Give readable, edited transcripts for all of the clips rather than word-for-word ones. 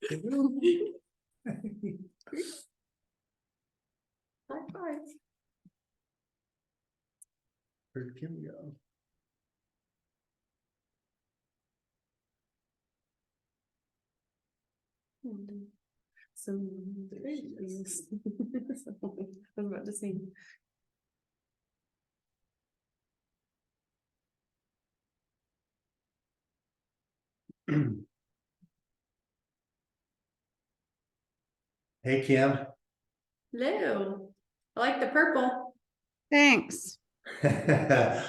High five. Where'd Kim go? So there it is. I was about to say. Hey, Kim. Hello. I like the purple. Thanks. I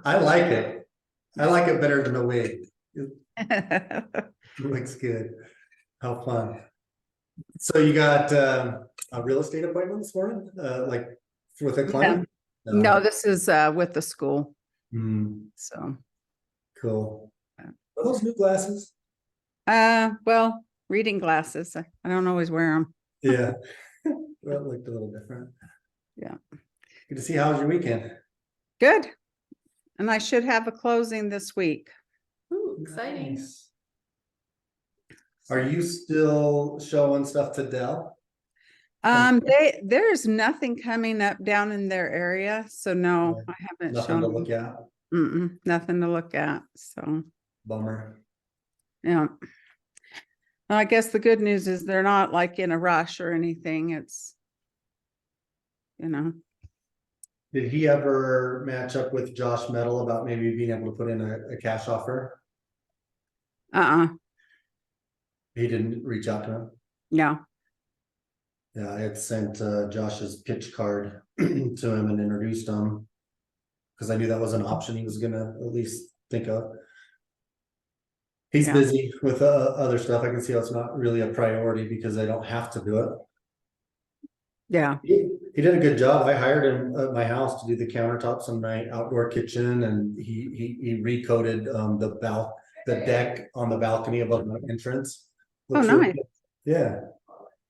like it. I like it better than the wig. It looks good. How fun. So you got a real estate appointment this morning? Like with a client? No, this is with the school, Hmm, so. cool. Are those new glasses? Well, reading glasses, I don't always wear them. Yeah. Well, it looked a little different. Yeah. Good to see. How was your weekend? Good. And I should have a closing this week. Ooh, exciting. Nice. Are you still showing stuff to Dell? There's nothing coming up down in their area, so no, I haven't Nothing shown to them. look at. Nothing to look at, so, Bummer. yeah. I guess the good news is they're not like in a rush or anything, it's, you know. Did he ever match up with Josh Metal about maybe being able to put in a cash offer? He didn't reach out to him? No, Yeah, I had sent Josh's pitch card to him and introduced him. Cause I knew that was an option he was gonna at least think of. He's Yeah. busy with other stuff. I can see how it's not really a priority because I don't have to do it. yeah, He did a good job. I hired him at my house to do the countertops on my outdoor kitchen, and he recoated the deck on the balcony above my entrance. Oh, Looks really nice. good. Yeah,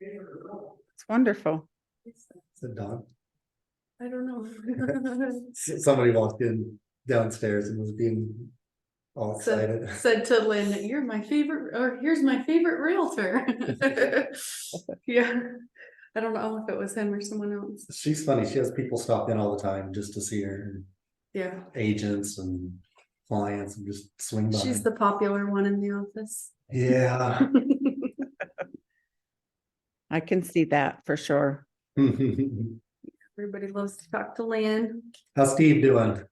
it's wonderful. said Don. I don't know. Somebody walked in downstairs and was being all excited. Said to Lynn, you're my favorite, or here's my favorite realtor. Yeah. I don't know if it was him or someone else. She's funny. She has people stop in all the time just to see her, and Yeah. agents and clients, and just swing by. She's the popular one in the office. Yeah. I can see that for sure. Everybody loves to talk to Lynn. How's Steve doing?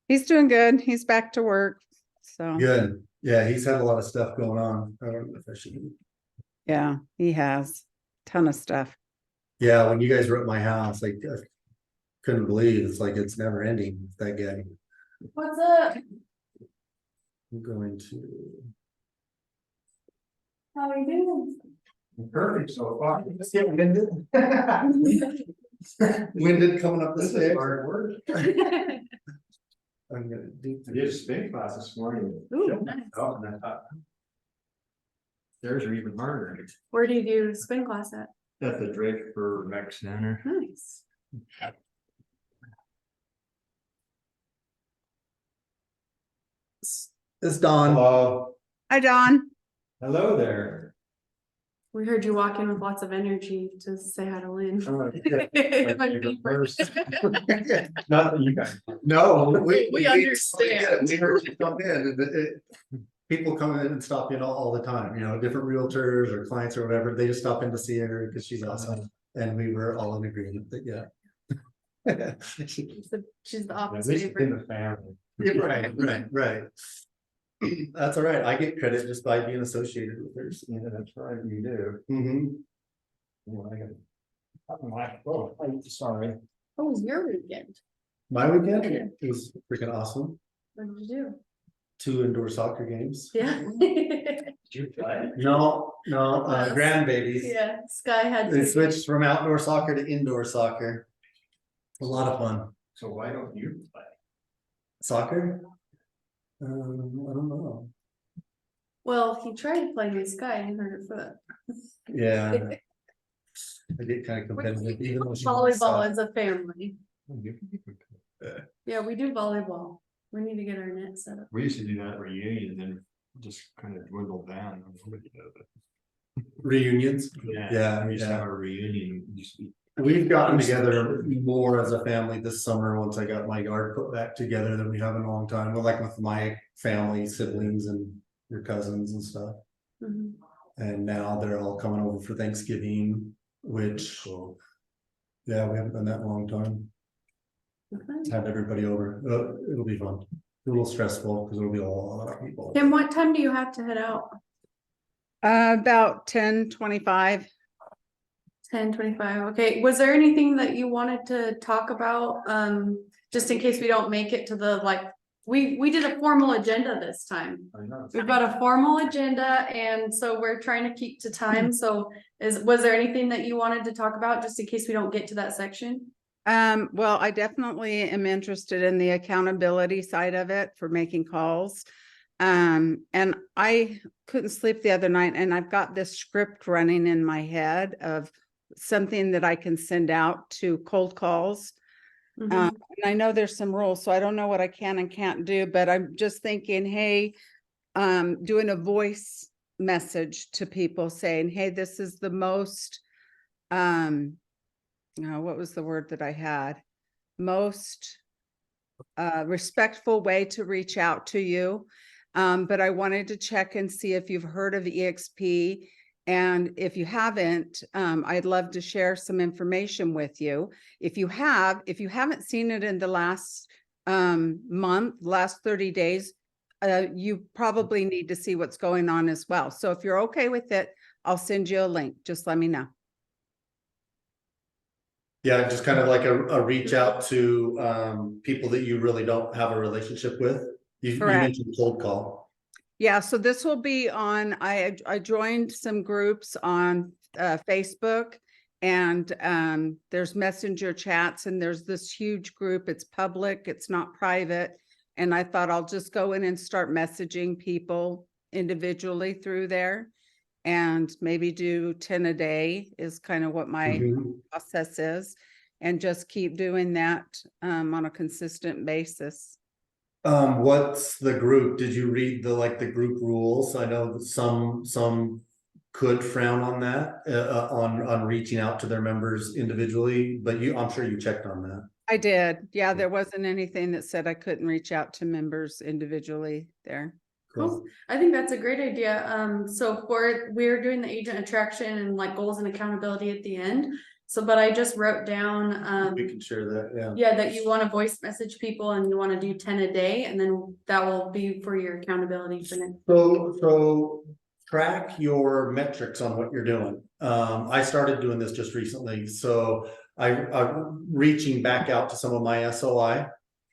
He's doing good. He's back to work. So, Good. Yeah, he's had a lot of stuff going on. I don't know if I should. yeah, he has ton of stuff. Yeah, when you guys were at my house, like I couldn't believe it's like it's never ending with that guy. What's up? I'm going to. How are you doing? Perfect so far. Just get winded. Winded coming up the stairs. Hard work. I'm gonna do. I did a spin class this morning. Ooh, nice. Oh, and I thought. Theirs are even harder. Where do you do spin class at? At the Drake for Rec Center. Nice. It's Dawn. Hello, Hi, Don. hello there. We heard you walk in with lots of energy to say hi to Lynn. First. Not that you guys. No, We understand. We heard you come in. People come in and stop in all the time, you know, different realtors or clients or whatever. They just stop in to see her because she's awesome. And we were all in agreement that, yeah. She's the At opposite. least in the family. Right. That's all right. I get credit just by being associated with her. Yeah, that's right, you do. Mhm. Well, I got. I'm like, oh, I'm sorry. How was your weekend? My weekend was freaking awesome. What did you 2 indoor soccer games. do? Yeah. Did you play? No, grandbabies. Yeah, Sky had They to. switched from outdoor soccer to indoor soccer. A lot of fun. So why don't you play? Soccer? I don't know. Well, he tried to play with Sky and hurt her foot. Yeah. I get kind of competitive. even though she wants Volleyball soccer. is a family. You can play. Yeah, we do volleyball. We need to get our net set up. We used to do that at reunion, then just kind of dwindled down. Nobody does it. reunions. Yeah, We used to yeah. have a reunion. We've gotten together more as a family this summer, once I got my yard put back together than we have in a long time, well, like with my family, siblings and your cousins and stuff. Mhm. And now they're all coming over for Thanksgiving, which, yeah, we haven't done that in a long time. Okay. Have everybody over, it'll be fun, a little stressful, because there'll be a lot of people. Tim, what time do you have to head out? About 10:25. 10:25. Okay, was there anything that you wanted to talk about? Just in case we don't make it to the, like, we did a formal agenda this time. I know. We've got a formal agenda, and so we're trying to keep to time, so was there anything that you wanted to talk about, just in case we don't get to that section? Well, I definitely am interested in the accountability side of it for making calls. And I couldn't sleep the other night, and I've got this script running in my head of something that I can send out to cold calls. Mhm. And I know there's some rules, so I don't know what I can and can't do, but I'm just thinking, hey, doing a voice message to people saying, hey, this is the most, what was the word that I had? Most respectful way to reach out to you. But I wanted to check and see if you've heard of EXP. And if you haven't, I'd love to share some information with you. If you haven't seen it in the last month, last 30 days, you probably need to see what's going on as well. So if you're okay with it, I'll send you a link. Just let me know. Yeah, just kind of like a reach out to people that you really don't have a relationship with. You Correct. mentioned cold call. Yeah, so this will be on, I joined some groups on Facebook, and there's messenger chats, and there's this huge group. It's public, it's not private. And I thought I'll just go in and start messaging people individually through there, and maybe do 10 a day is kind of what my Mhm. process is, and just keep doing that on a consistent basis. What's the group? Did you read the group rules? I know that some could frown on that, on reaching out to their members individually, but I'm sure you checked on that. I did. Yeah, there wasn't anything that said I couldn't reach out to members individually there. Cool. I think that's a great idea. So we're doing the agent attraction and like goals and accountability at the end. So, but I just wrote down, We can share that, yeah. yeah, that you want to voice message people and you want to do 10 a day, and then that will be for your accountability for next. So track your metrics on what you're doing. I started doing this just recently, so I'm reaching back out to some of my SOI,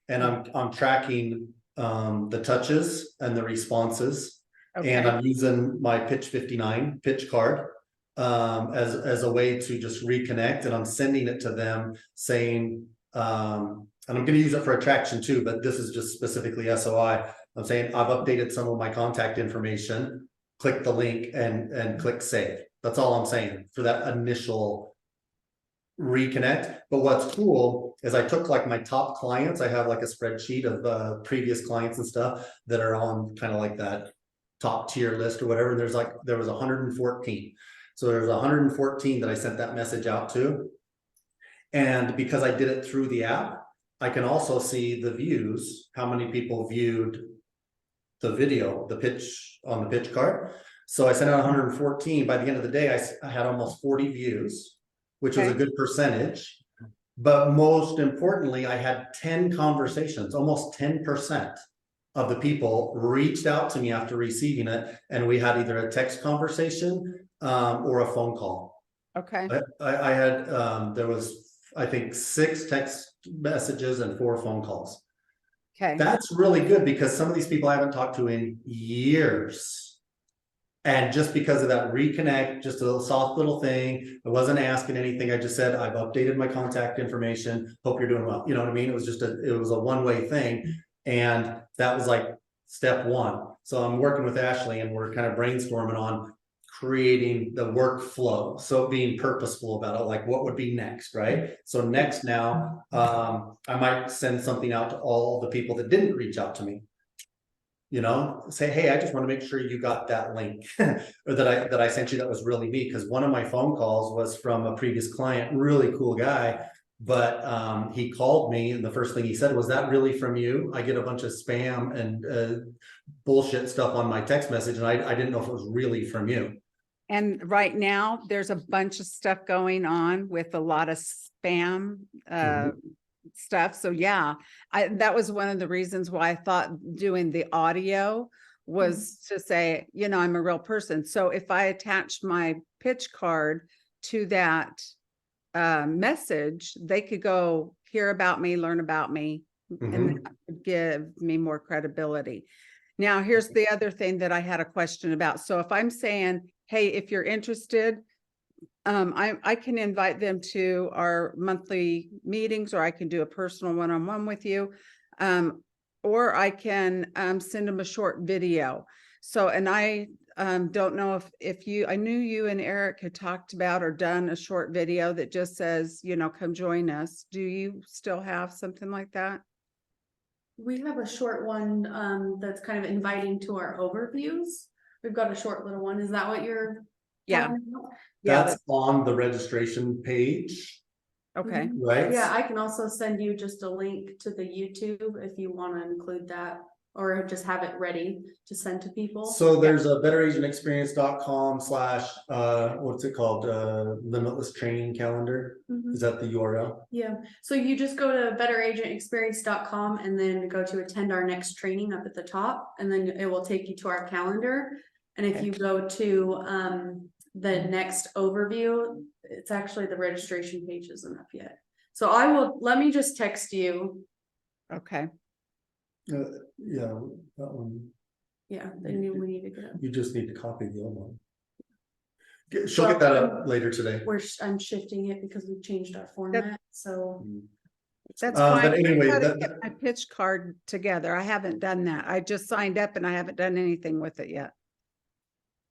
and I'm tracking the touches and the responses, and I'm using my Pitch 59 pitch card as a way to just reconnect, and I'm sending it to them saying, and I'm gonna use it for attraction too, but this is just specifically SOI. I'm saying I've updated some of my contact information, click the link and click save. That's all I'm saying for that initial reconnect. But what's cool is I took like my top clients. I have like a spreadsheet of previous clients and stuff that are on kind of like that top tier list or whatever. There was 114. So there's 114 that I sent that message out to. And because I did it through the app, I can also see the views, how many people viewed the video, the pitch on the pitch card. So I sent out 114. By the end of the day, I had almost 40 views, which was a good percentage. But most importantly, I had 10 conversations, almost 10% of the people reached out to me after receiving it. And we had either a text conversation or a phone call. Okay. I had, there was, I think, 6 text messages and 4 phone calls. Okay. That's really good because some of these people I haven't talked to in years. And just because of that reconnect, just a little soft little thing, I wasn't asking anything. I just said, I've updated my contact information. Hope you're doing well. You know what I mean? It was just it was a one-way thing. And that was like step 1. So I'm working with Ashley and we're kind of brainstorming on creating the workflow. So being purposeful about it, like what would be next, right? So next now, I might send something out to all the people that didn't reach out to me. You know, say, hey, I just want to make sure you got that link or that I sent you. That was really me. Because one of my phone calls was from a previous client, really cool guy. But he called me and the first thing he said was, that really from you? I get a bunch of spam and bullshit stuff on my text message, and I didn't know if it was really from you. And right now, there's a bunch of stuff going on with a lot of spam stuff. So yeah, that was one of the reasons why I thought doing the audio was to say, you know, I'm a real person. So if I attach my pitch card to that message, they could go hear about me, learn about me, and that would give me more credibility. Now, here's the other thing that I had a question about. So if I'm saying, hey, if you're interested, I can invite them to our monthly meetings, or I can do a personal one-on-one with you. Or I can send them a short video. So, and I don't know if you, I knew you and Eric had talked about or done a short video that just says, you know, come join us. Do you still have something like that? We have a short one, that's kind of inviting to our overviews. We've got a short little one. Is that what you're? Yeah. talking about? Yeah, That's on the registration page, okay. right? Yeah, I can also send you just a link to the YouTube if you want to include that, or just have it ready to send to people. So there's a betteragentexperience.com / what's it called? Limitless training calendar. Mhm. Is that the URL? Yeah, so you just go to betteragentexperience.com and then go to attend our next training up at the top, and then it will take you to our calendar. And if you go to the next overview, it's actually the registration page isn't up yet. So let me just text you. Okay. Yeah, that one. Yeah, then we need to get it. You just need to copy the old one. She'll get that up later today. I'm shifting it because we've changed our format, so. That's But fine. anyway, I gotta that- get my pitch card together. I haven't done that. I just signed up and I haven't done anything with it yet.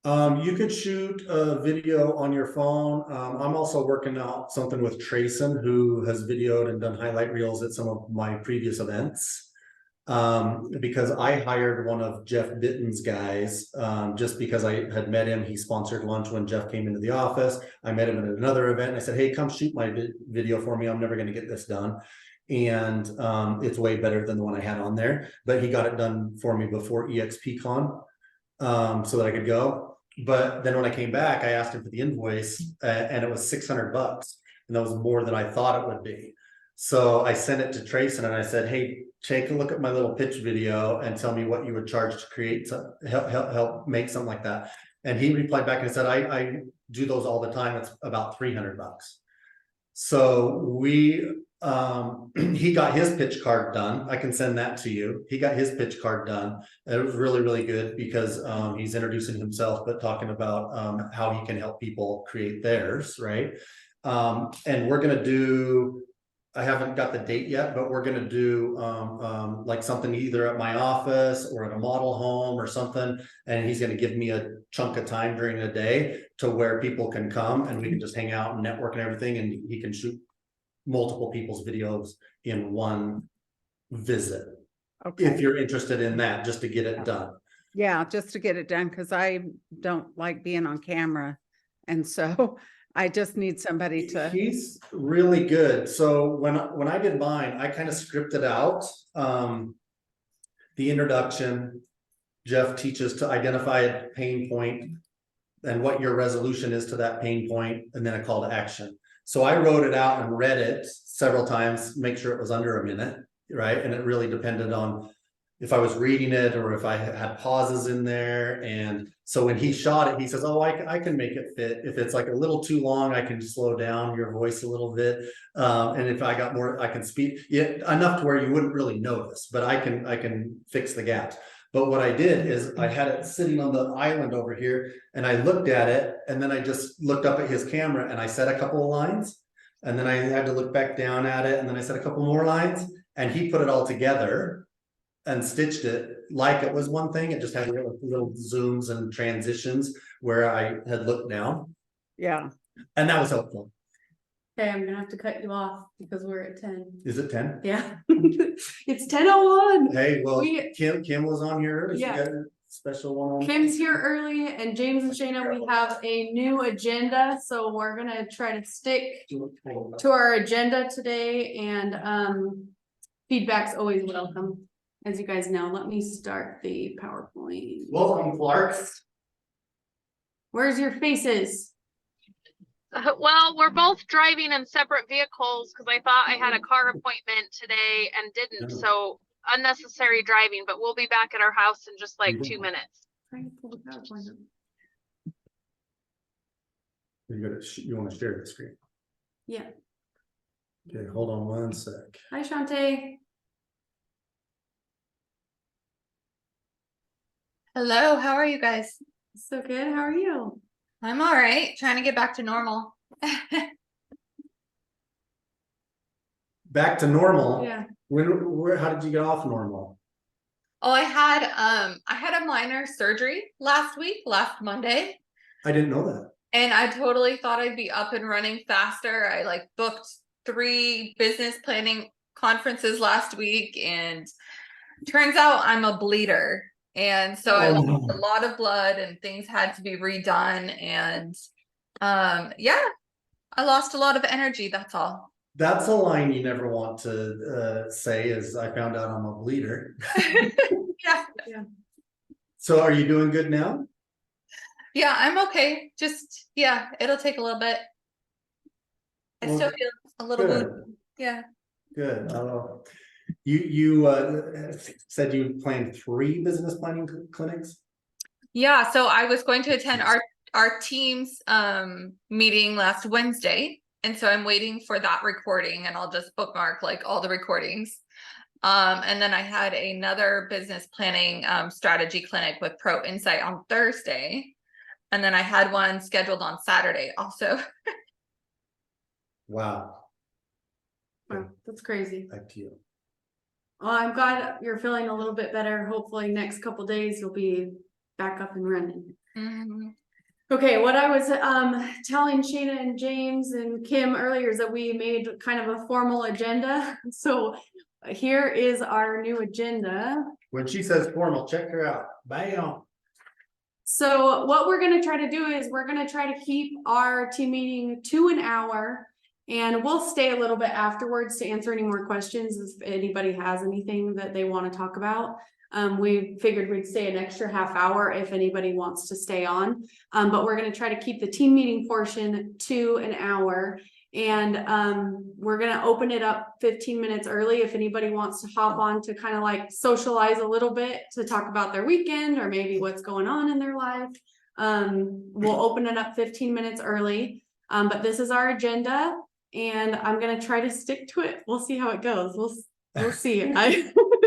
You could shoot a video on your phone. I'm also working out something with Trayson, who has videoed and done highlight reels at some of my previous events. Because I hired one of Jeff Bitten's guys, just because I had met him. He sponsored lunch when Jeff came into the office. I met him at another event and I said, hey, come shoot my video for me. I'm never going to get this done. And it's way better than the one I had on there, but he got it done for me before EXPCon, so that I could go. But then when I came back, I asked him for the invoice, and it was $600, and that was more than I thought it would be. So I sent it to Trayson and I said, hey, take a look at my little pitch video and tell me what you would charge to create, help make something like that. And he replied back and said, I do those all the time. It's about $300. So he got his pitch card done. I can send that to you. He got his pitch card done. It was really, really good because he's introducing himself, but talking about how he can help people create theirs, right? And we're gonna do, I haven't got the date yet, but we're gonna do like something either at my office or at a model home or something. And he's gonna give me a chunk of time during the day to where people can come and we can just hang out and network and everything. And he can shoot multiple people's videos in one visit. Okay. If you're interested in that, just to get it done. Yeah, just to get it done, because I don't like being on camera. And so I just need somebody to, He's really good. So when I did mine, I kind of scripted out the introduction. Jeff teaches to identify a pain point and what your resolution is to that pain point, and then a call to action. So I wrote it out and read it several times, make sure it was under a minute, right? And it really depended on if I was reading it or if I had pauses in there. And so when he shot it, he says, oh, I can make it fit. If it's like a little too long, I can slow down your voice a little bit. And if I got more, I can speed enough to where you wouldn't really notice, but I can fix the gaps. But what I did is I had it sitting on the island over here and I looked at it and then I just looked up at his camera and I said a couple of lines and then I had to look back down at it and then I said a couple more lines and he put it all together and stitched it like it was one thing. It just had little zooms and transitions where I had looked down. yeah. And that was helpful. Okay, I'm gonna have to cut you off because we're at 10. Is it 10? Yeah. It's 10:01. Hey, well, We- Kim was on here early. She Yeah. got a special one on. Kim's here early and James and Shayna, we have a new agenda, so we're gonna try to stick to our agenda today and feedback's always welcome. As you guys know, let me start the PowerPoint. Welcome, Clarks. Where's your faces? Well, we're both driving in separate vehicles because I thought I had a car appointment today and didn't. Oh. So unnecessary driving, but we'll be back at our house in just like 2 minutes. Trying to pull the PowerPoint up. You wanna share the screen? Yeah. Okay, hold on one sec. Hi, Shantae. Hello, how are you guys? So good. How are you? I'm all right, trying to get back to normal. Back to normal. Yeah. How did you get off normal? Oh, I had a minor surgery last Monday, I didn't know that. and I totally thought I'd be up and running faster. I like booked 3 business planning conferences last week, and turns out I'm a bleeder. And so I Oh, lost no. a lot of blood and things had to be redone. And yeah, I lost a lot of energy, that's all. That's a line you never want to say is I found out I'm a bleeder. Yeah. So are you doing good now? Yeah, I'm okay. Just, yeah, it'll take a little bit. I Well, still feel a little Good, wounded. Yeah. good. You said you planned 3 business planning clinics? Yeah, so I was going to attend our team's meeting last Wednesday. And so I'm waiting for that recording, and I'll just bookmark like all the recordings. And then I had another business planning strategy clinic with Pro Insight on Thursday. And then I had one scheduled on Saturday also. Wow. Wow, that's crazy. Back to you. Well, I'm glad you're feeling a little bit better. Hopefully next couple days you'll be back up and running. Mhm. Okay, what I was telling Shayna and James and Kim earlier is that we made kind of a formal agenda. So here is our new agenda. When she says formal, check her out. Bam. So what we're gonna try to do is we're gonna try to keep our team meeting to an hour. And we'll stay a little bit afterwards to answer any more questions if anybody has anything that they want to talk about. We figured we'd stay an extra half hour if anybody wants to stay on. But we're gonna try to keep the team meeting portion to an hour. And we're gonna open it up 15 minutes early if anybody wants to hop on to kind of like socialize a little bit to talk about their weekend or maybe what's going on in their life. We'll open it up 15 minutes early. But this is our agenda. And I'm gonna try to stick to it. We'll see how it goes. We'll see.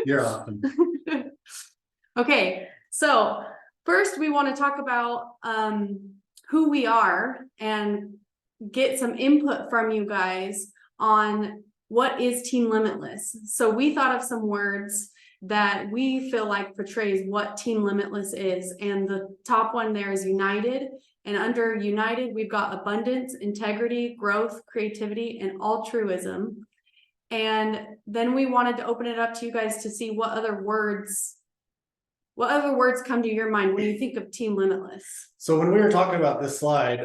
You're awesome. Okay, so first we want to talk about who we are and get some input from you guys on what is Team Limitless. So we thought of some words that we feel like portrays what Team Limitless is, and the top one there is united. And under united, we've got abundance, integrity, growth, creativity, and altruism. And then we wanted to open it up to you guys to see what other words come to your mind when you think of Team Limitless. So when we were talking about this slide,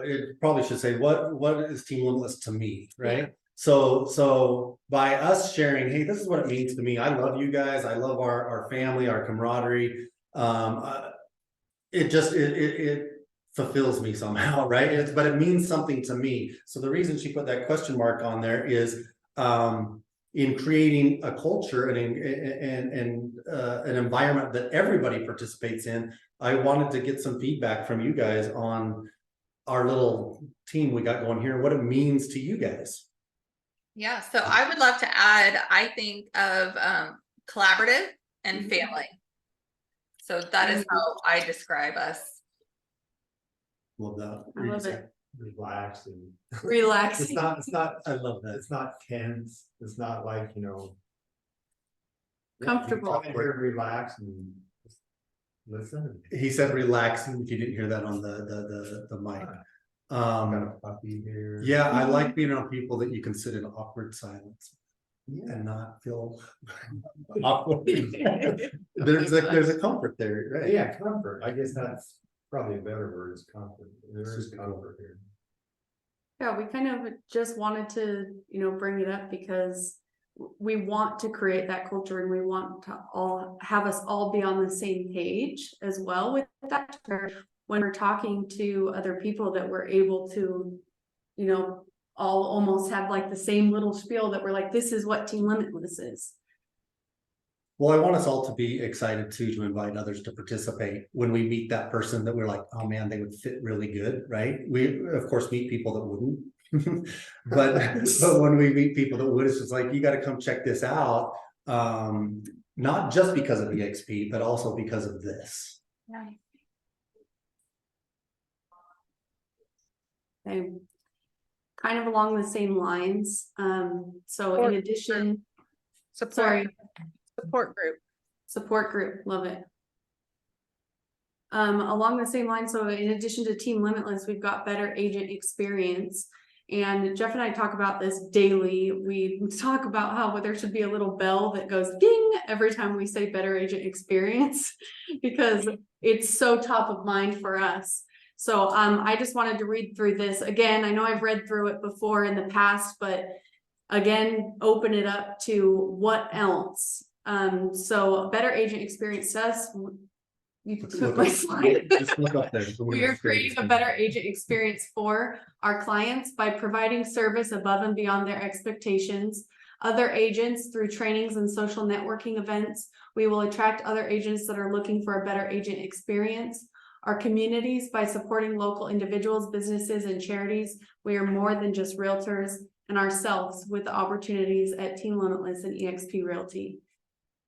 it probably should say, what is Team Limitless to me, right? Yeah. So by us sharing, hey, this is what it means to me. I love you guys. I love our family, our camaraderie. It fulfills me somehow, right? But it means something to me. So the reason she put that question mark on there is in creating a culture and an environment that everybody participates in. I wanted to get some feedback from you guys on our little team we got going here, what it means to you guys. Yeah, so I would love to add, I think of collaborative and family. So that is how I describe us. Love that. I love it. Relax and. Relax. It's not, I love that. It's not tense. It's not like, Comfortable. Come in here, relax and just listen. He said relax, if you didn't hear that on the mic. Got a puppy here. Yeah, I like being around people that you can sit in awkward silence and not feel awkward. There's a comfort there, right? Yeah, comfort. I guess that's probably a better word, is comfort. There is comfort here. Yeah, we kind of just wanted to, bring it up because we want to create that culture and we want to all have us all be on the same page as well with that. When we're talking to other people that we're able to, all almost have like the same little spiel that we're like, this is what Team Limitless is. Well, I want us all to be excited too, to invite others to participate when we meet that person that we're like, oh man, they would fit really good, right? We of course meet people that wouldn't. but when we meet people that would, it's just like, you got to come check this out. Not just because of EXP, but also because of this. Okay. Kind of along the same lines. So in addition, sorry. Support group. Support group, love it. Along the same line, so in addition to Team Limitless, we've got Better Agent Experience. And Jeff and I talk about this daily. We talk about how there should be a little bell that goes ding every time we say Better Agent Experience, because it's so top of mind for us. So I just wanted to read through this again. I know I've read through it before in the past, but again, open it up to what else. So Better Agent Experience says, you took my slide. Just look up there. We are creating a better agent experience for our clients by providing service above and beyond their expectations. Other agents through trainings and social networking events. We will attract other agents that are looking for a better agent experience. Our communities by supporting local individuals, businesses, and charities. We are more than just realtors, and ourselves with the opportunities at Team Limitless and EXP Realty.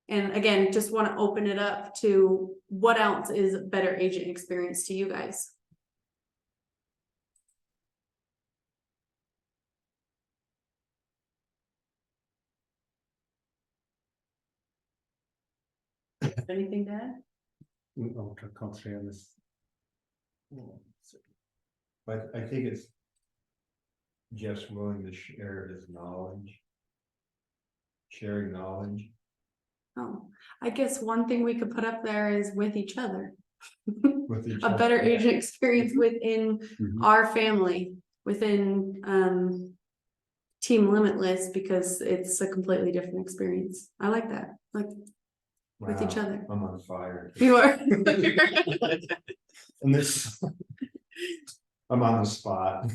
And again, just want to open it up to what else is better agent experience to you guys. Anything to add? I'll concentrate on this. But I think it's just willing to share his knowledge. Sharing knowledge. Oh, I guess one thing we could put up there is with each other. With each A other. better agent experience within Mhm. our family, within Team Limitless, because it's a completely different experience. I like that, like with each Wow, other. I'm on fire. You are. And this. I'm on the spot.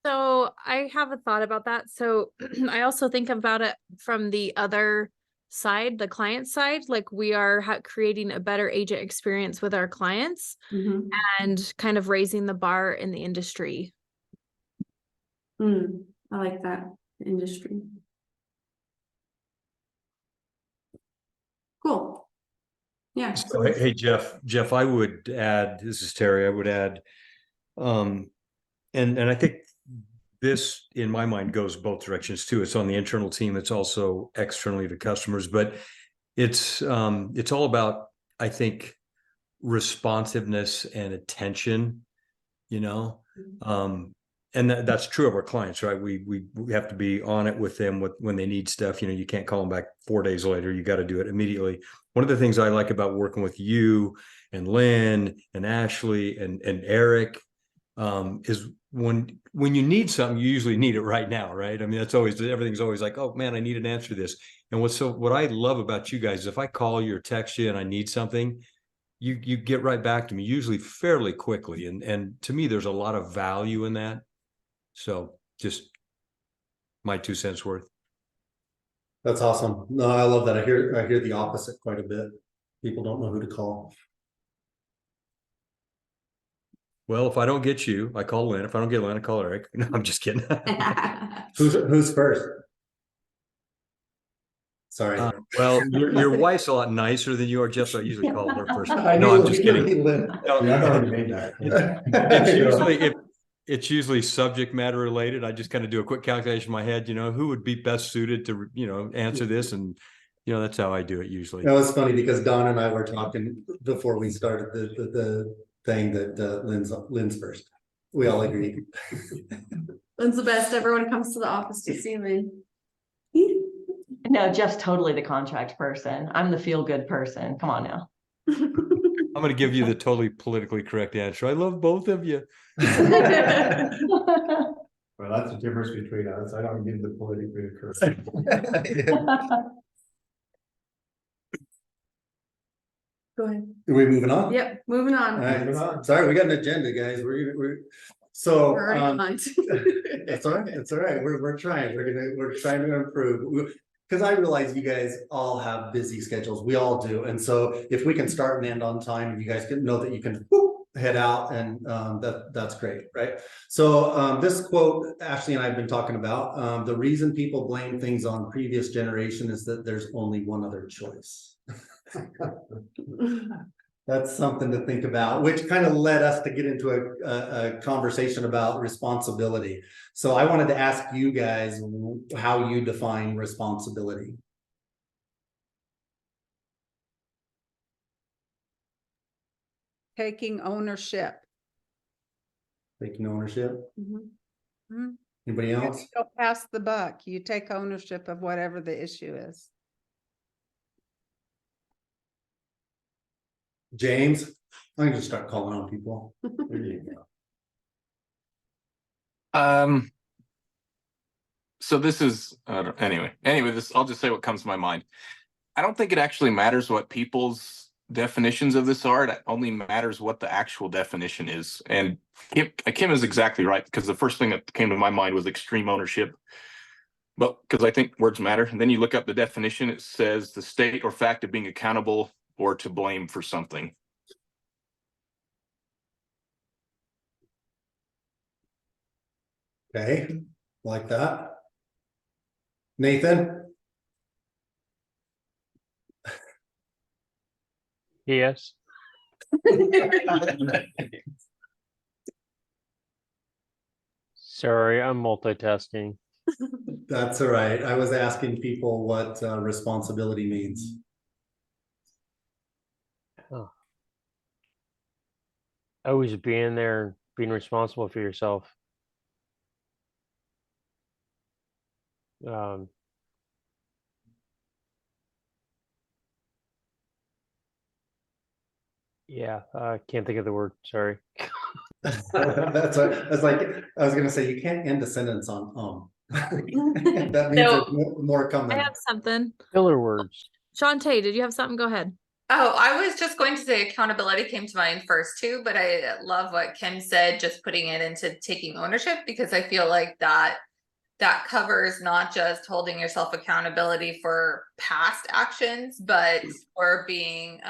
So I have a thought about that. So I also think about it from the other side, the client side, like we are creating a better agent experience with our clients Mhm. and kind of raising the bar in the industry. I like that industry. Cool. Yeah. So, hey, Jeff, I would add, this is Terry, I would add, and I think this, in my mind, goes both directions too. It's on the internal team. It's also externally to customers, but it's all about, I think, responsiveness and attention, and that's true of our clients, right? We have to be on it with them when they need stuff. You can't call them back 4 days later. You got to do it immediately. One of the things I like about working with you and Lynn and Ashley and Eric is when you need something, you usually need it right now, right? I mean, everything's always like, oh man, I need an answer to this. And what I love about you guys is if I call you or text you and I need something, you get right back to me, usually fairly quickly. And to me, there's a lot of value in that. So just my 2 cents worth. That's awesome. No, I love that. I hear the opposite quite a bit. People don't know who to call. Well, if I don't get you, I call Lynn. If I don't get Lynn, I call Eric. No, I'm just kidding. Who's first? Sorry. Well, your wife's a lot nicer than you are, Jeff. So I usually call her first. I No, knew I'm just it was kidding. Lynn. No, Yeah, I've already made that. it's usually subject matter related. I just kind of do a quick calculation in my head, who would be best suited to, answer this. And, that's how I do it usually. That was funny because Don and I were talking before we started the thing that Lynn's first. We all agree. When's the best? Everyone comes to the office to see me. No, Jeff's totally the contract person. I'm the feel-good person. Come on now. I'm gonna give you the totally politically correct answer. I love both of you. Well, that's the difference between us. I don't give the politically correct. Go ahead. Are we moving on? Yep, moving All on. right, sorry, we got an agenda, guys. So, We're already behind. it's all right, it's all right. We're trying, we're trying to improve. Because I realize you guys all have busy schedules. We all do. And so if we can start and end on time, and you guys can know that you can head out, and that's great, right? So this quote Ashley and I have been talking about, the reason people blame things on previous generation is that there's only one other choice. That's something to think about, which kind of led us to get into a conversation about responsibility. So I wanted to ask you guys how you define responsibility. Taking ownership. Taking ownership. Mhm. Anybody You else? go past the buck. You take ownership of whatever the issue is. James? I'm gonna just start calling on people. There you go. So this is anyway, I'll just say what comes to my mind. I don't think it actually matters what people's definitions of this are. It only matters what the actual definition is. And Kim is exactly right, because the first thing that came to my mind was extreme ownership. But because I think words matter. And then you look up the definition, it says the state or fact of being accountable or to blame for something. Okay, like that. Nathan? Yes. Sorry, I'm multitasking. That's all right. I was asking people what responsibility means. Always being there, being responsible for yourself. Yeah, I can't think of the word. Sorry. That's what, I was like, I was gonna say, you can't end a sentence on. That means So- there's more I coming. have something. Filler words. Shantae, did you have something? Go ahead. Oh, I was just going to say accountability came to mind first too, but I love what Kim said, just putting it into taking ownership, because I feel like that covers not just holding yourself accountability for past actions, but for being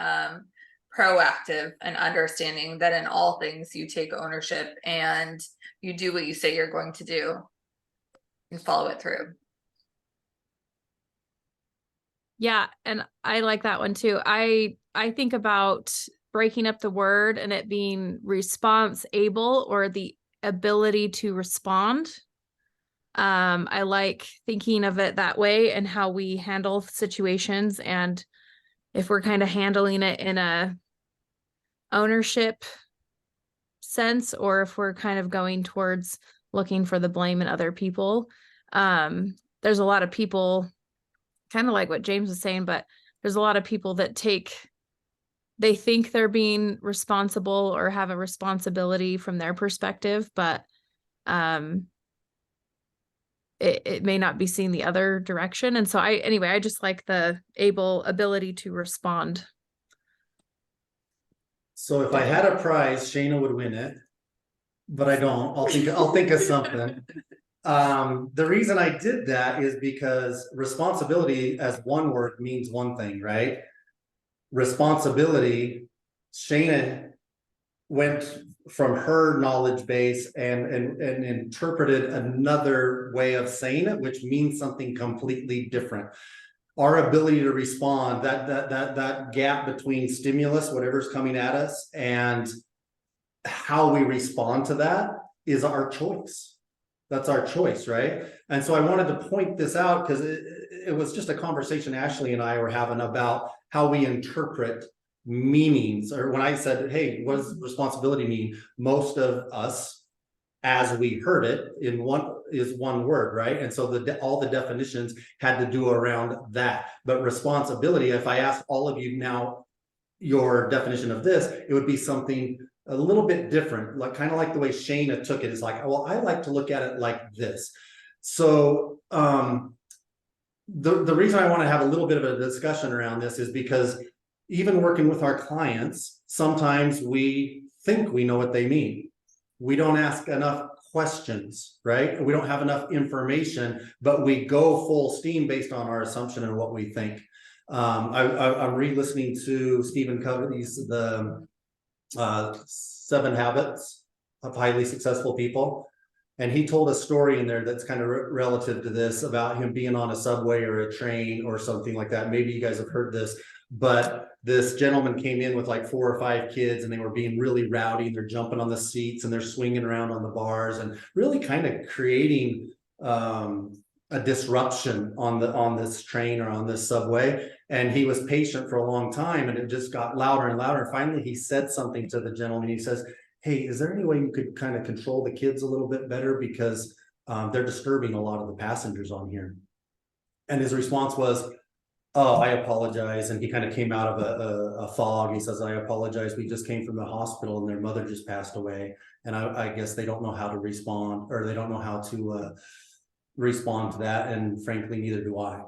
proactive and understanding that in all things you take ownership and you do what you say you're going to do and follow it through. Yeah, and I like that one too. I think about breaking up the word and it being response able, or the ability to respond. I like thinking of it that way, and how we handle situations, and if we're kind of handling it in a ownership sense, or if we're kind of going towards looking for the blame in other people. There's a lot of people, kind of like what James was saying, but there's a lot of people that they think they're being responsible or have a responsibility from their perspective, but it may not be seen the other direction. And so I just like the ability to respond. So if I had a prize, Shayna would win it, but I don't. I'll think of something. The reason I did that is because responsibility as one word means one thing, right? Responsibility, Shayna went from her knowledge base and interpreted another way of saying it, which means something completely different. Our ability to respond, that gap between stimulus, whatever's coming at us, and how we respond to that is our choice. That's our choice, right? And so I wanted to point this out because it was just a conversation Ashley and I were having about how we interpret meanings. Or when I said, hey, what does responsibility mean? Most of us as we heard it in one word, right? And so all the definitions had to do around that. But responsibility, if I ask all of you now your definition of this, it would be something a little bit different, like kind of like the way Shayna took it is like, well, I like to look at it like this. So the reason I want to have a little bit of a discussion around this is because even working with our clients, sometimes we think we know what they mean. We don't ask enough questions, right? We don't have enough information, but we go full steam based on our assumption and what we think. I'm re-listening to Stephen Covey's the 7 Habits of Highly Successful People. And he told a story in there that's kind of relative to this about him being on a subway or a train or something like that. Maybe you guys have heard this, but this gentleman came in with like 4 or 5 kids and they were being really rowdy and they're jumping on the seats and they're swinging around on the bars and really kind of creating a disruption on this train or on this subway. And he was patient for a long time and it just got louder and louder. And finally he said something to the gentleman. He says, hey, is there any way you could kind of control the kids a little bit better? Because they're disturbing a lot of the passengers on here. And his response was, oh, I apologize. And he kind of came out of a fog. He says, I apologize. We just came from the hospital and their mother just passed away. And I guess they don't know how to respond, or they don't know how to respond to that. And frankly, neither do I.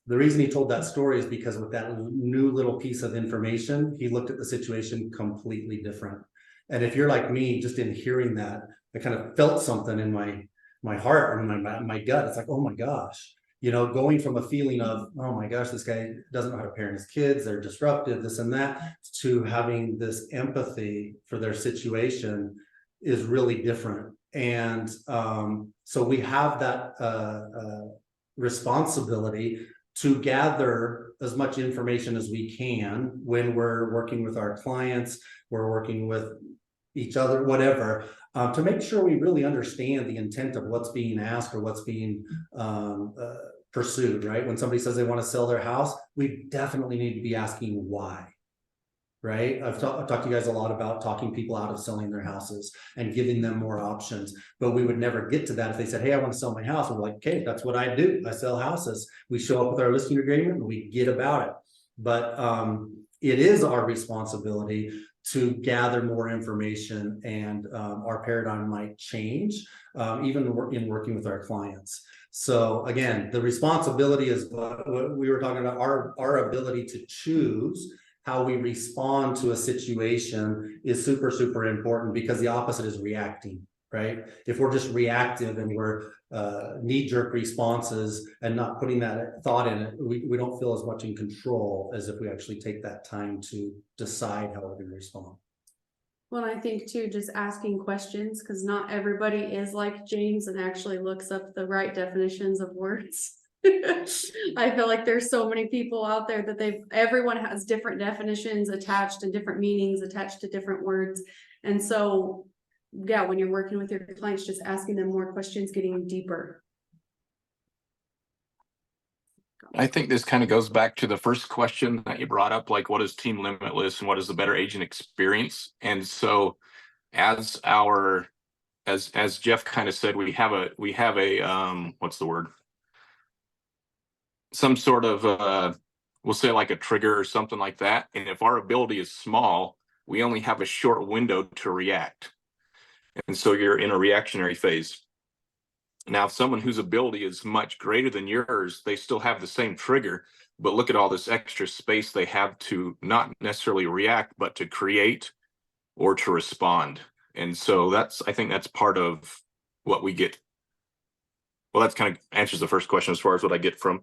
The reason he told that story is because with that new little piece of information, he looked at the situation completely different. And if you're like me, just in hearing that, I kind of felt something in my heart or my gut. It's like, oh my gosh, you know, going from a feeling of, oh my gosh, this guy doesn't know how to parent his kids, they're disruptive, this and that, to having this empathy for their situation is really different. And so we have that responsibility to gather as much information as we can when we're working with our clients, we're working with each other, whatever, to make sure we really understand the intent of what's being asked or what's being pursued, right? When somebody says they want to sell their house, we definitely need to be asking why, right? I've talked to you guys a lot about talking people out of selling their houses and giving them more options, but we would never get to that if they said, hey, I want to sell my house. We're like, okay, that's what I do. I sell houses. We show up with our listing agreement and we get about it. But it is our responsibility to gather more information, and our paradigm might change even in working with our clients. So again, the responsibility is what we were talking about, our ability to choose how we respond to a situation is super, super important, because the opposite is reacting, right? If we're just reactive and we're knee-jerk responses and not putting that thought in it, we don't feel as much in control as if we actually take that time to decide how we're going to respond. Well, I think too, just asking questions, because not everybody is like James and actually looks up the right definitions of words. I feel like there's so many people out there that everyone has different definitions attached and different meanings attached to different words. And so, yeah, when you're working with your clients, just asking them more questions, getting deeper. I think this kind of goes back to the first question that you brought up, like what is Team Limitless and what is the better agent experience? And so as Jeff kind of said, we have a what's the word? Some sort of we'll say like a trigger or something like that. And if our ability is small, we only have a short window to react. And so you're in a reactionary phase. Now, if someone whose ability is much greater than yours, they still have the same trigger, but look at all this extra space they have to not necessarily react, but to create or to respond. And so I think that's part of what we get. Well, that's kind of answers the first question as far as what I get from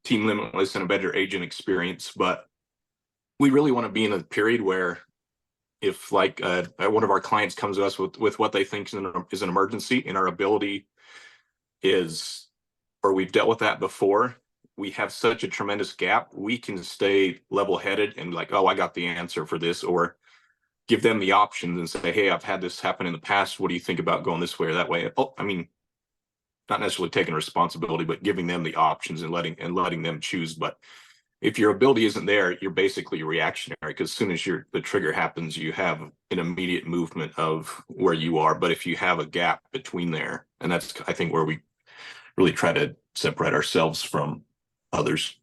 Team Limitless and a better agent experience. But we really want to be in a period where if like one of our clients comes to us with what they think is an emergency and our ability is, or we've dealt with that before, we have such a tremendous gap, we can stay level-headed and like, oh, I got the answer for this, or give them the options and say, hey, I've had this happen in the past. What do you think about going this way or that way? Oh, I mean, not necessarily taking responsibility, but giving them the options and letting them choose. But if your ability isn't there, you're basically reactionary, because as soon as the trigger happens, you have an immediate movement of where you are. But if you have a gap between there, and that's, I think, where we really try to separate ourselves from others.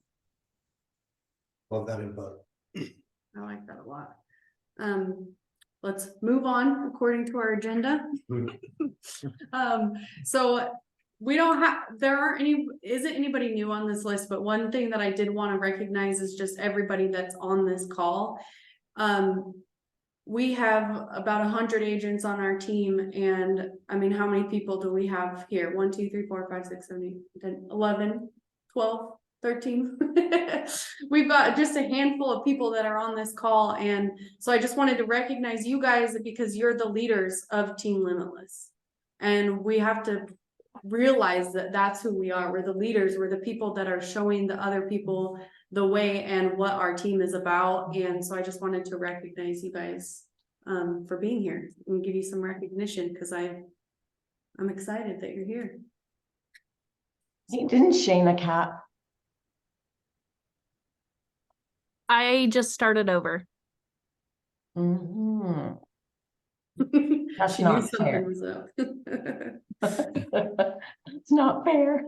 Love that input. I like that a lot. Let's move on according to our agenda. So we don't have, isn't anybody new on this list, but one thing that I did want to recognize is just everybody that's on this call. We have about 100 agents on our team, and I mean, how many people do we have here? 1, 2, 3, 4, 5, 6, 7, 8, 10, 11, 12, 13. We've got just a handful of people that are on this call, and so I just wanted to recognize you guys because you're the leaders of Team Limitless, and we have to realize that that's who we are. We're the leaders. We're the people that are showing the other people the way and what our team is about. And so I just wanted to recognize you guys for being here and give you some recognition, because I'm excited that you're here. Hey, didn't Shayna Cap? I just started over. Mhm. That's She knew not something fair. was up. It's not fair.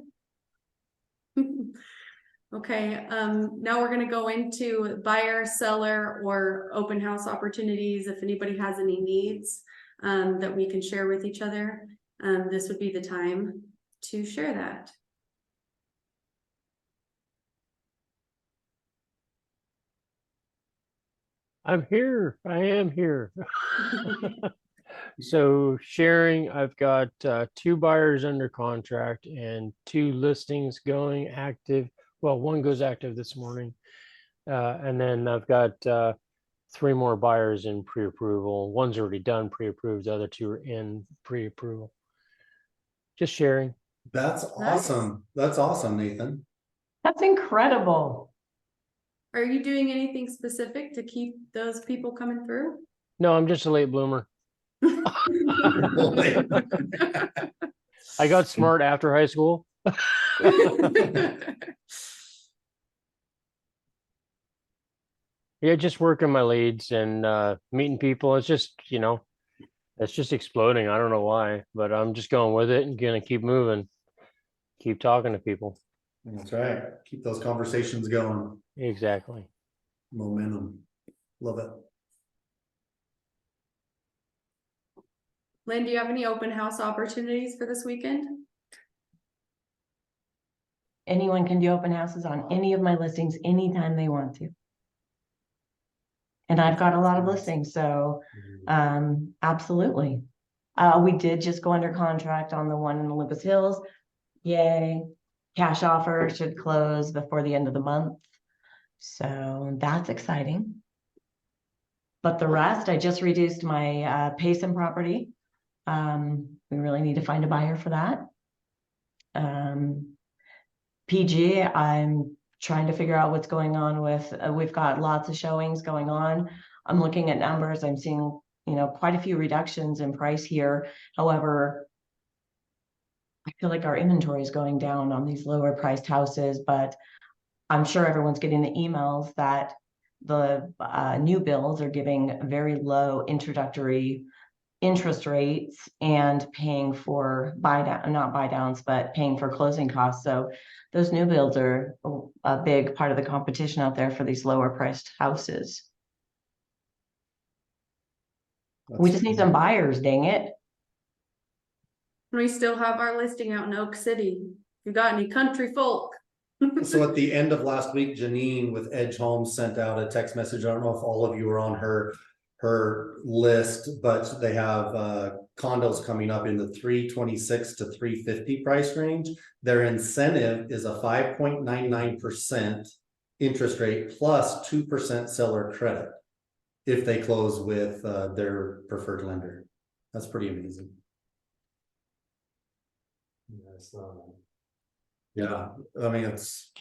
Okay, now we're gonna go into buyer, seller, or open house opportunities. If anybody has any needs that we can share with each other, this would be the time to share that. I'm here. I am here. So sharing, I've got 2 buyers under contract and 2 listings going active. Well, one goes active this morning. And then I've got 3 more buyers in pre-approval. One's already done pre-approved. The other 2 are in pre-approval. Just sharing. That's awesome. That's awesome, Nathan. That's incredible. Are you doing anything specific to keep those people coming through? No, I'm just a late bloomer. I got smart after high school. Yeah, just working my leads and meeting people. It's just, it's just exploding. I don't know why, but I'm just going with it and gonna keep moving, keep talking to people. That's right. Keep those conversations going. Exactly. Momentum. Love it. Lynn, do you have any open house opportunities for this weekend? Anyone can do open houses on any of my listings anytime they want to. And I've got a lot of listings, so absolutely. We did just go under contract on the one in Olympus Hills. Yay. Cash offer should close before the end of the month. So that's exciting. But the rest, I just reduced my Payson property. We really need to find a buyer for that. PG, I'm trying to figure out what's going on with, we've got lots of showings going on. I'm looking at numbers. I'm seeing, quite a few reductions in price here. However, I feel like our inventory is going down on these lower priced houses, but I'm sure everyone's getting the emails that the new builds are giving very low introductory interest rates and paying for not buy downs, but paying for closing costs. So those new builds are a big part of the competition out there for these lower priced houses. We just need some buyers, dang it. We still have our listing out in Oak City. If you got any country folk. So at the end of last week, Janine with Edge Homes sent out a text message. I don't know if all of you were on her list, but they have condos coming up in the 326 to 350 price range. Their incentive is a 5.99% interest rate plus 2% seller credit if they close with their preferred lender. That's pretty amazing. Yeah, I mean, it's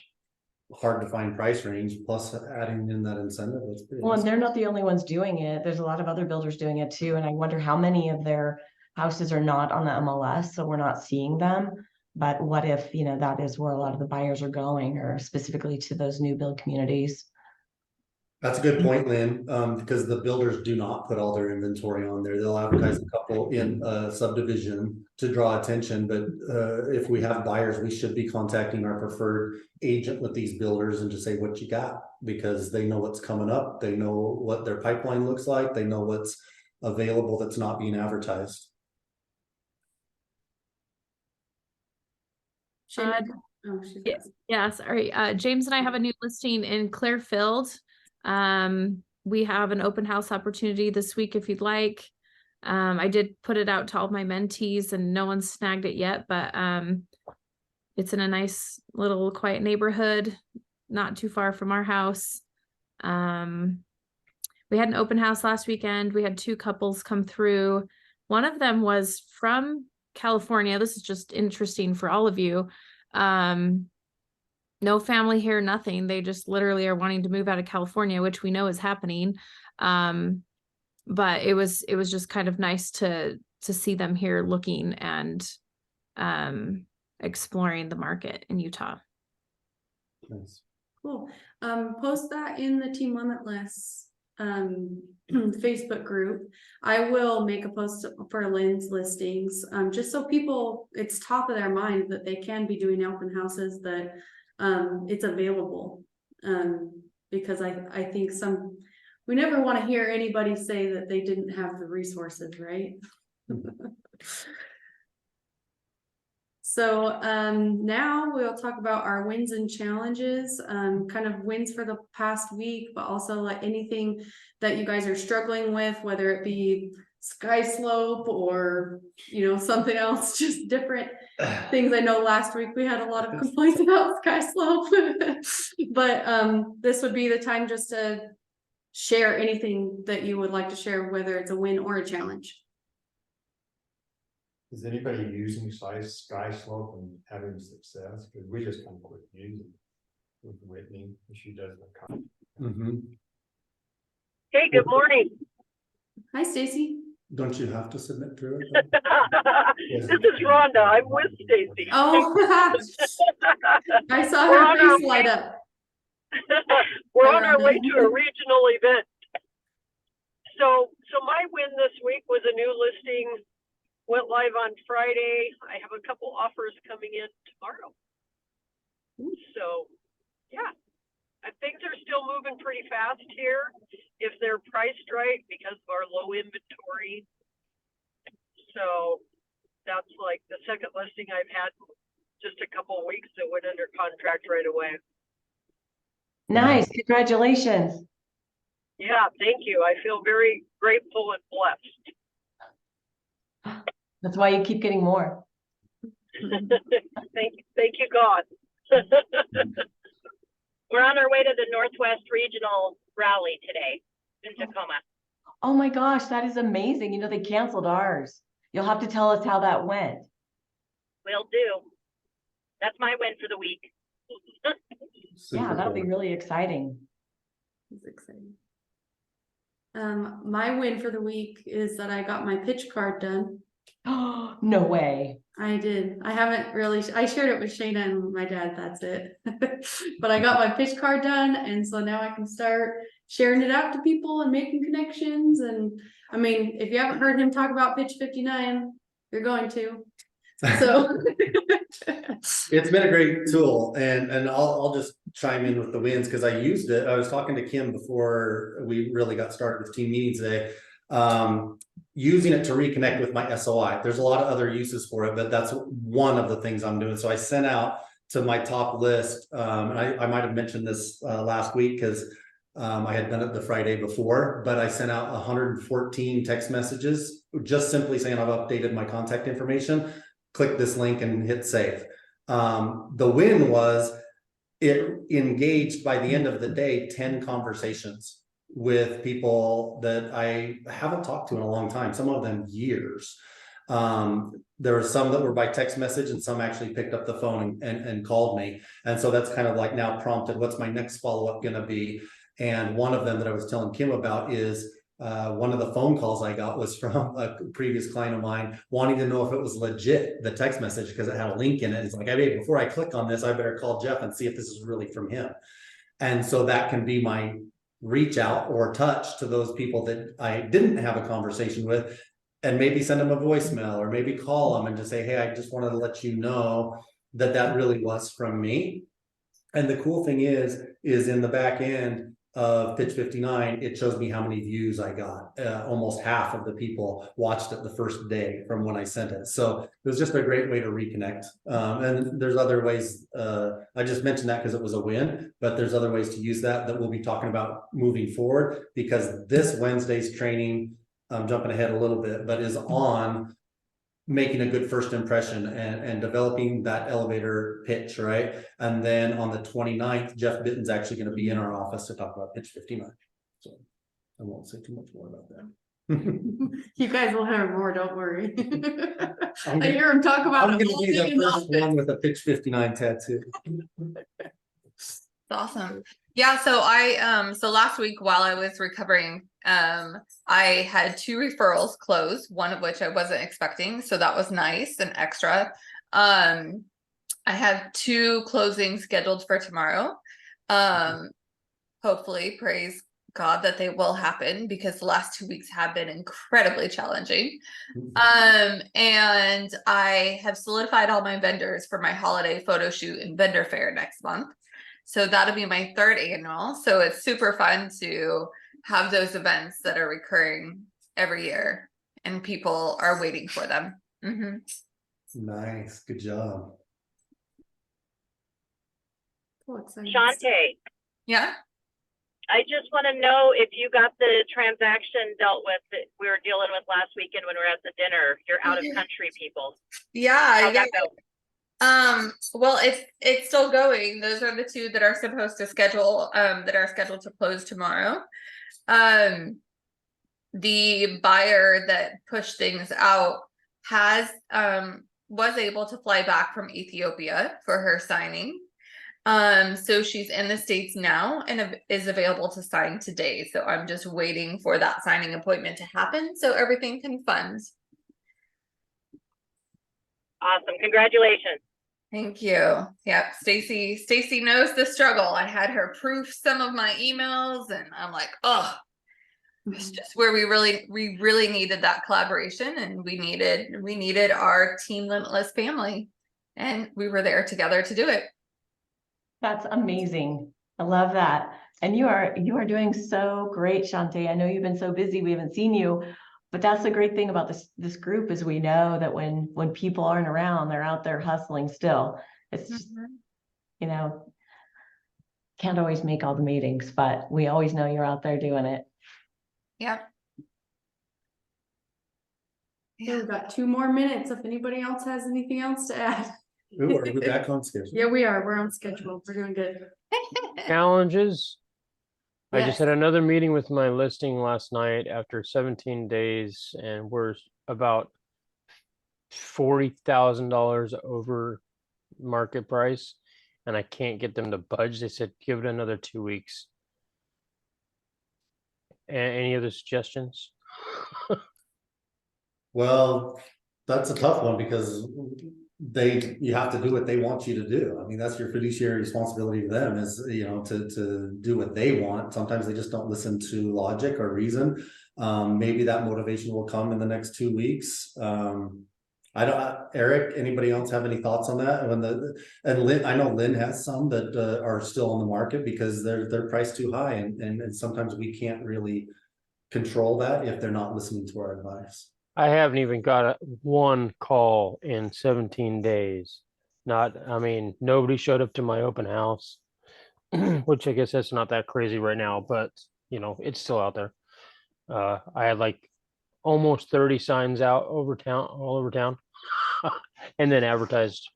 hard to find price range plus adding in that incentive. That's pretty Well, and awesome. they're not the only ones doing it. There's a lot of other builders doing it too. And I wonder how many of their houses are not on the MLS, so we're not seeing them. But what if, that is where a lot of the buyers are going, or specifically to those new build communities? That's a good point, Lynn, because the builders do not put all their inventory on there. They'll advertise a couple in a subdivision to draw attention, but if we have buyers, we should be contacting our preferred agent with these builders and just say what you got, because they know what's coming up. They know what their pipeline looks like. They know what's available that's not being advertised. Shayna? Oh, she's yeah. Yeah, sorry. James and I have a new listing in Clearfield. We have an open house opportunity this week if you'd like. I did put it out to all my mentees and no one's snagged it yet, but it's in a nice little quiet neighborhood, not too far from our house. We had an open house last weekend. We had 2 couples come through. One of them was from California. This is just interesting for all of you. No family here, nothing. They just literally are wanting to move out of California, which we know is happening. But it was just kind of nice to see them here looking and exploring the market in Utah. Nice. Cool. Post that in the Team Limitless Facebook group. I will make a post for Lynn's listings, just so people, it's top of their mind that they can be doing open houses, that it's available. Because I think we never want to hear anybody say that they didn't have the resources, right? So now we'll talk about our wins and challenges, kind of wins for the past week, but also like anything that you guys are struggling with, whether it be sky slope or, something else, just different things. I know last week we had a lot of complaints about sky slope, but this would be the time just to share anything that you would like to share, whether it's a win or a challenge. Is anybody using Sky Slope and having success? Because we just kind of quit using it with Whitney, and she does the comment. Mm-hmm. Hey, good morning. Hi, Stacy. Don't you have to submit through it? This is Rhonda. I'm with Stacy. Oh, I saw We're her on our face light up. We're on our way to a regional event. So my win this week was a new listing. Went live on Friday. I have a couple offers coming in tomorrow. So, yeah, I think they're still moving pretty fast here if they're priced right because of our low inventory. So that's like the second listing I've had just a couple of weeks that went under contract right away. Nice, congratulations. Yeah, thank you. I feel very grateful and blessed. That's why you keep getting more. Thank you, God. We're on our way to the Northwest Regional Rally today in Tacoma. Oh my gosh, that is amazing. They canceled ours. You'll have to tell us how that went. Will do. That's my win for the week. Yeah, that'll be really exciting. It's exciting. My win for the week is that I got my pitch card done. Oh, no way. I did. I haven't really, I shared it with Shayna and my dad, that's it. But I got my pitch card done, and so now I can start sharing it out to people and making connections. And I mean, if you haven't heard him talk about Pitch 59, you're going to. So It's been a great tool, and I'll just chime in with the wins because I used it. I was talking to Kim before we really got started with team meetings today. Using it to reconnect with my SOI. There's a lot of other uses for it, but that's one of the things I'm doing. So I sent out to my top list, and I might have mentioned this last week because I had done it the Friday before, but I sent out 114 text messages, just simply saying I've updated my contact information. Click this link and hit save. The win was it engaged by the end of the day 10 conversations with people that I haven't talked to in a long time, some of them years. There were some that were by text message and some actually picked up the phone and called me. And so that's kind of like now prompted, what's my next follow-up going to be? And one of them that I was telling Kim about is one of the phone calls I got was from a previous client of mine wanting to know if it was legit, the text message, because it had a link in it. It's like, hey, before I click on this, I better call Jeff and see if this is really from him. And so that can be my reach out or touch to those people that I didn't have a conversation with, and maybe send them a voicemail or maybe call them and just say, hey, I just wanted to let you know that that really was from me. And the cool thing is in the back end of Pitch 59, it shows me how many views I got. Almost half of the people watched it the first day from when I sent it. So it was just a great way to reconnect. And there's other ways. I just mentioned that because it was a win, but there's other ways to use that we'll be talking about moving forward, because this Wednesday's training, I'm jumping ahead a little bit, but is on making a good first impression and developing that elevator pitch, right? And then on the 29th, Jeff Bitten's actually going to be in our office to talk about Pitch 59. So I won't say too much more about that. You guys will hear more, don't worry. I'm I gonna, hear him talk about I'm it. gonna be the first one with a Pitch 59 tattoo. That's awesome. Yeah, so so last week while I was recovering, I had 2 referrals close, one of which I wasn't expecting, so that was nice and extra. I have 2 closings scheduled for tomorrow. Hopefully, praise God that they will happen, because the last 2 weeks have been incredibly challenging. And I have solidified all my vendors for my holiday photo shoot and vendor fair next month. So that'll be my 3rd annual. So it's super fun to have those events that are recurring every year and people are waiting for them. Nice, good job. Shante, Yeah. I just want to know if you got the transaction dealt with that we were dealing with last weekend when we were at the dinner, your out of country people. Yeah. How'd that go? Well, it's still going. Those are the 2 that are supposed to schedule, that are scheduled to close tomorrow. The buyer that pushed things out was able to fly back from Ethiopia for her signing. So she's in the States now and is available to sign today. So I'm just waiting for that signing appointment to happen so everything can fund. Awesome. Congratulations. Thank you. Yeah, Stacy knows the struggle. I had her proof some of my emails and I'm like, oh, it's just where we really needed that collaboration, and we needed our Team Limitless family, and we were there together to do it. That's amazing. I love that. And you are doing so great, Shante. I know you've been so busy, we haven't seen you, but that's the great thing about this group is we know that when people aren't around, they're out there hustling still. It's just, can't always make all the meetings, but we always know you're out there doing it. Yep. Yeah, we've got 2 more minutes if anybody else has anything else to add. Ooh, are we back on schedule? Yeah, we are. We're on schedule. We're doing good. Challenges. I just Yes. had another meeting with my listing last night after 17 days, and we're about $40,000 over market price, and I can't get them to budge. They said give it another 2 weeks. Any other suggestions? Well, that's a tough one because you have to do what they want you to do. I mean, that's your fiduciary responsibility to them is, to do what they want. Sometimes they just don't listen to logic or reason. Maybe that motivation will come in the next 2 weeks. Eric, anybody else have any thoughts on that? And Lynn, I know Lynn has some that are still on the market because they're priced too high, and sometimes we can't really control that if they're not listening to our advice. I haven't even got one call in 17 days. Nobody showed up to my open house, which I guess that's not that crazy right now, but it's still out there. I had like almost 30 signs out all over town, and then advertised.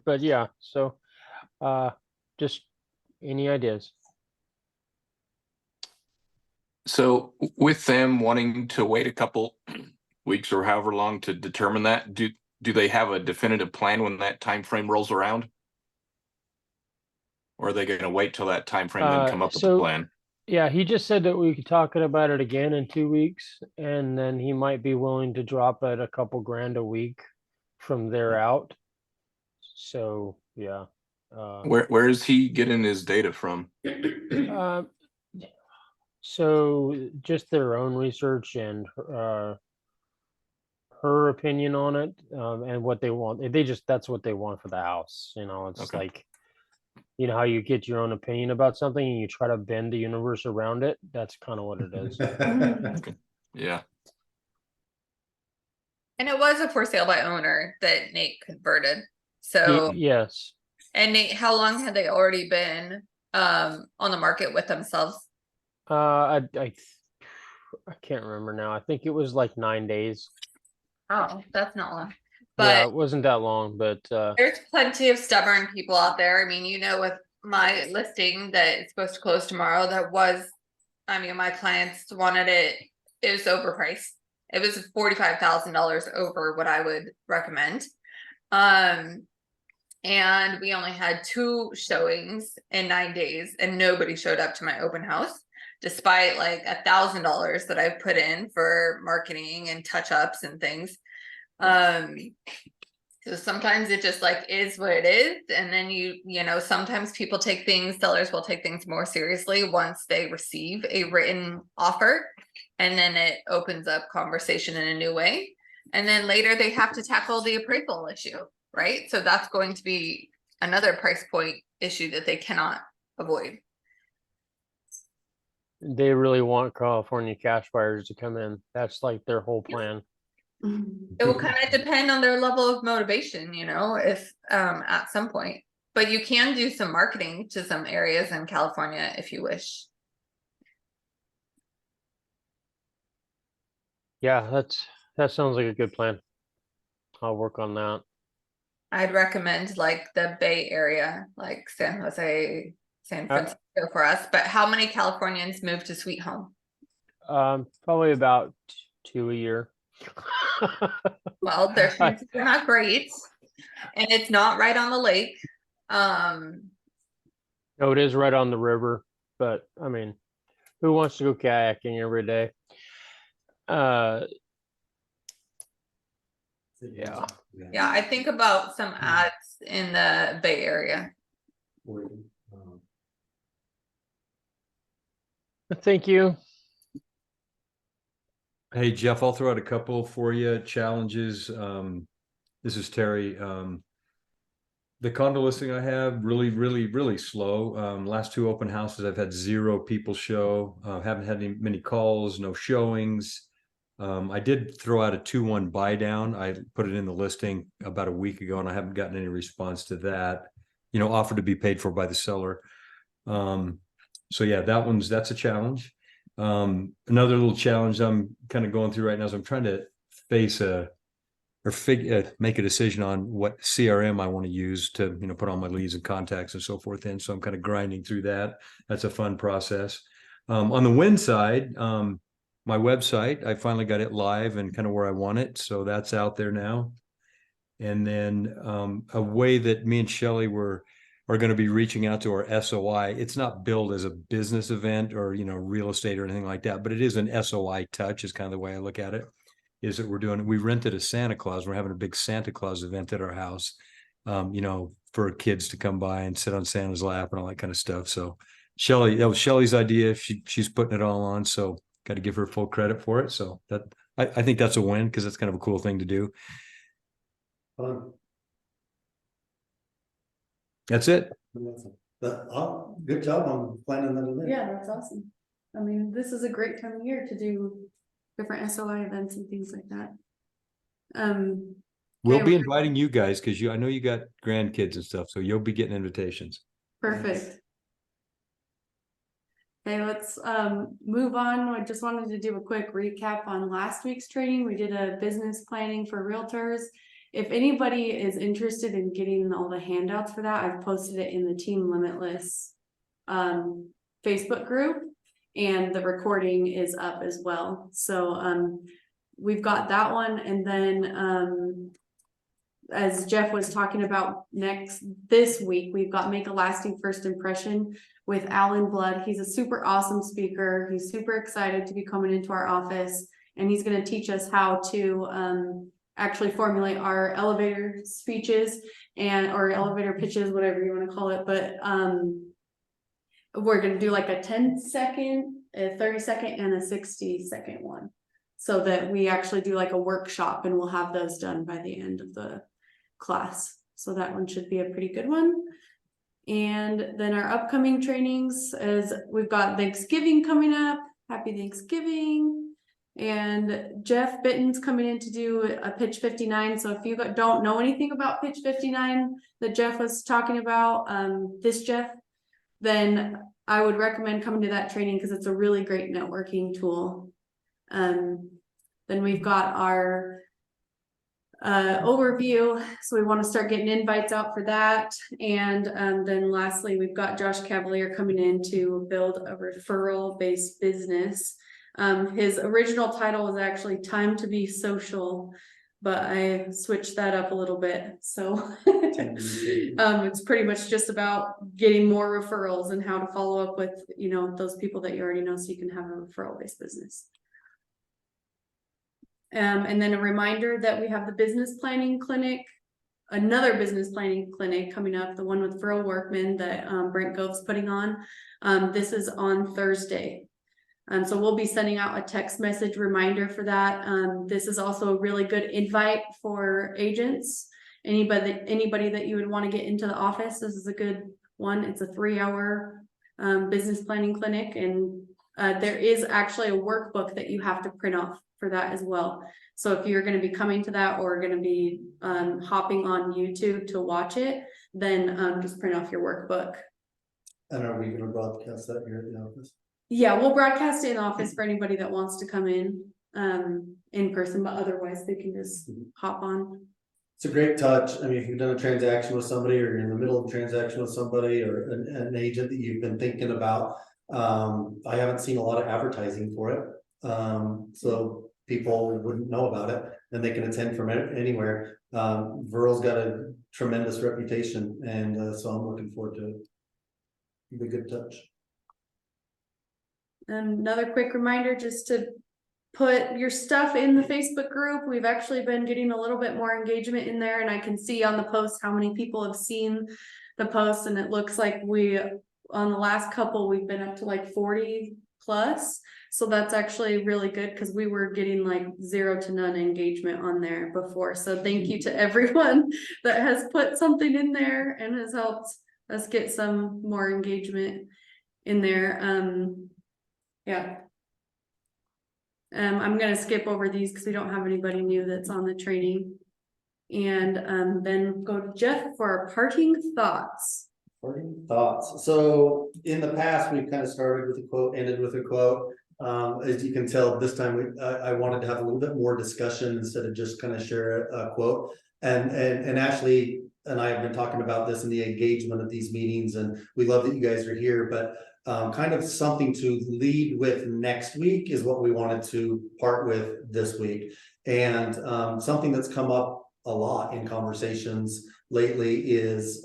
But yeah, so just any ideas? So with them wanting to wait a couple weeks or however long to determine that, do they have a definitive plan when that time frame rolls around? Or are they going to wait till that time frame and come up with a plan? Yeah, he just said that we could talk about it again in 2 weeks, and then he might be willing to drop it a couple grand a week from there out. So yeah. Where is he getting his data from? Um, so just their own research and her opinion on it, and what they want. That's what they want for the house. It's Okay. like, how you get your own opinion about something and you try to bend the universe around it. That's kind of what it is. Yeah. And it was a for sale by owner that Nate converted. So, Yes. and Nate, how long had they already been on the market with themselves? I can't remember now. I think it was like 9 days. Oh, that's not long. Yeah, But it wasn't that long, but there's plenty of stubborn people out there. I mean, with my listing that it's supposed to close tomorrow, my clients wanted it. It was overpriced. It was $45,000 over what I would recommend. And we only had 2 showings in 9 days, and nobody showed up to my open house, despite like $1,000 that I've put in for marketing and touch-ups and things. So sometimes it just like is what it is. And then sometimes sellers will take things more seriously once they receive a written offer, and then it opens up conversation in a new way. And then later they have to tackle the appraisal issue, right? So that's going to be another price point issue that they cannot avoid. they really want California cash buyers to come in. That's like their whole plan. It will kind of depend on their level of motivation, if at some point. But you can do some marketing to some areas in California if you wish. Yeah, that sounds like a good plan. I'll work on that. I'd recommend like the Bay Area, like San Jose, San Francisco for us. But how many Californians move to Sweet Home? Probably about 2 a year. Well, they're not great, and it's not right on the lake. No, it is right on the river, but I mean, who wants to go kayaking every day? Yeah. Yeah, I think about some ads in the Bay Area. Thank you. Hey, Jeff, I'll throw out a couple for you, challenges. This is Terry. The condo listing I have really, really, really slow. Last 2 open houses, I've had 0 people show. Haven't had many calls, no showings. I did throw out a 2-1 buy down. I put it in the listing about a week ago, and I haven't gotten any response to that. Offered to be paid for by the seller. So yeah, that's a challenge. Another little challenge I'm kind of going through right now is I'm trying to make a decision on what CRM I want to use to, put all my leads and contacts and so forth in. So I'm kind of grinding through that. That's a fun process. On the win side, my website, I finally got it live and kind of where I want it. So that's out there now. And then a way that me and Shelly are going to be reaching out to our SOI. It's not billed as a business event or, real estate or anything like that, but it is an SOI touch is kind of the way I look at it, is that we rented a Santa Claus. We're having a big Santa Claus event at our house, for kids to come by and sit on Santa's lap and all that kind of stuff. So that was Shelly's idea. She's putting it all on. So got to give her full credit for it. So I think that's a win because that's kind of a cool thing to do. That's it. Good job on planning that event. Yeah, that's awesome. I mean, this is a great time of year to do different SOI events and things like that. We'll be inviting you guys because I know you got grandkids and stuff, so you'll be getting invitations. Perfect. Okay, let's move on. I just wanted to do a quick recap on last week's training. We did a business planning for realtors. If anybody is interested in getting all the handouts for that, I've posted it in the Team Limitless Facebook group, and the recording is up as well. So we've got that one, and then as Jeff was talking about this week, we've got Make a Lasting First Impression. with Alan Blood. He's a super awesome speaker. He's super excited to be coming into our office, and he's going to teach us how to actually formulate our elevator speeches or elevator pitches, whatever you want to call it. But we're going to do like a 10-second, a 30-second, and a 60-second one, so that we actually do like a workshop, and we'll have those done by the end of the class. So that one should be a pretty good one. And then our upcoming trainings is we've got Thanksgiving coming up. Happy Thanksgiving. And Jeff Bitten's coming in to do a Pitch 59. So if you don't know anything about Pitch 59 that Jeff was talking about, this Jeff, then I would recommend coming to that training because it's a really great networking tool. Then we've got our overview, so we want to start getting invites out for that. And then lastly, we've got Josh Cavalier coming in to build a referral-based business. His original title was actually Time to Be Social, but I switched that up a little bit. So it's pretty much just about getting more referrals and how to follow up with, those people that you already know, so you can have a referral-based business. And then a reminder that we have the business planning clinic, another business planning clinic coming up, the one with Furl Workman that Brent Gove's putting on. This is on Thursday. So we'll be sending out a text message reminder for that. This is also a really good invite for agents. Anybody that you would want to get into the office, this is a good one. It's a 3-hour business planning clinic, and there is actually a workbook that you have to print off for that as well. So if you're going to be coming to that or going to be hopping on YouTube to watch it, then just print off your workbook. And are we going to broadcast that here at the office? Yeah, we'll broadcast it in office for anybody that wants to come in person, but otherwise they can just hop on. It's a great touch. I mean, if you've done a transaction with somebody, or you're in the middle of a transaction with somebody, or an agent that you've been thinking about, I haven't seen a lot of advertising for it. So people wouldn't know about it, and they can attend from anywhere. Verl's got a tremendous reputation, and so I'm looking forward to it. It'll be a good touch. Another quick reminder, just to put your stuff in the Facebook group. We've actually been getting a little bit more engagement in there, and I can see on the post how many people have seen the post, and it looks like on the last couple, we've been up to like 40 plus. So that's actually really good, because we were getting like 0 to none engagement on there before. So thank you to everyone that has put something in there and has helped us get some more engagement in there. I'm going to skip over these because we don't have anybody new that's on the training. And then go to Jeff for our parting thoughts. Parting thoughts. So in the past, we've kind of started with a quote, ended with a quote. As you can tell, this time I wanted to have a little bit more discussion instead of just kind of share a quote. And Ashley and I have been talking about this in the engagement of these meetings, and we love that you guys are here, but kind of something to lead with next week is what we wanted to part with this week. And something that's come up a lot in conversations lately is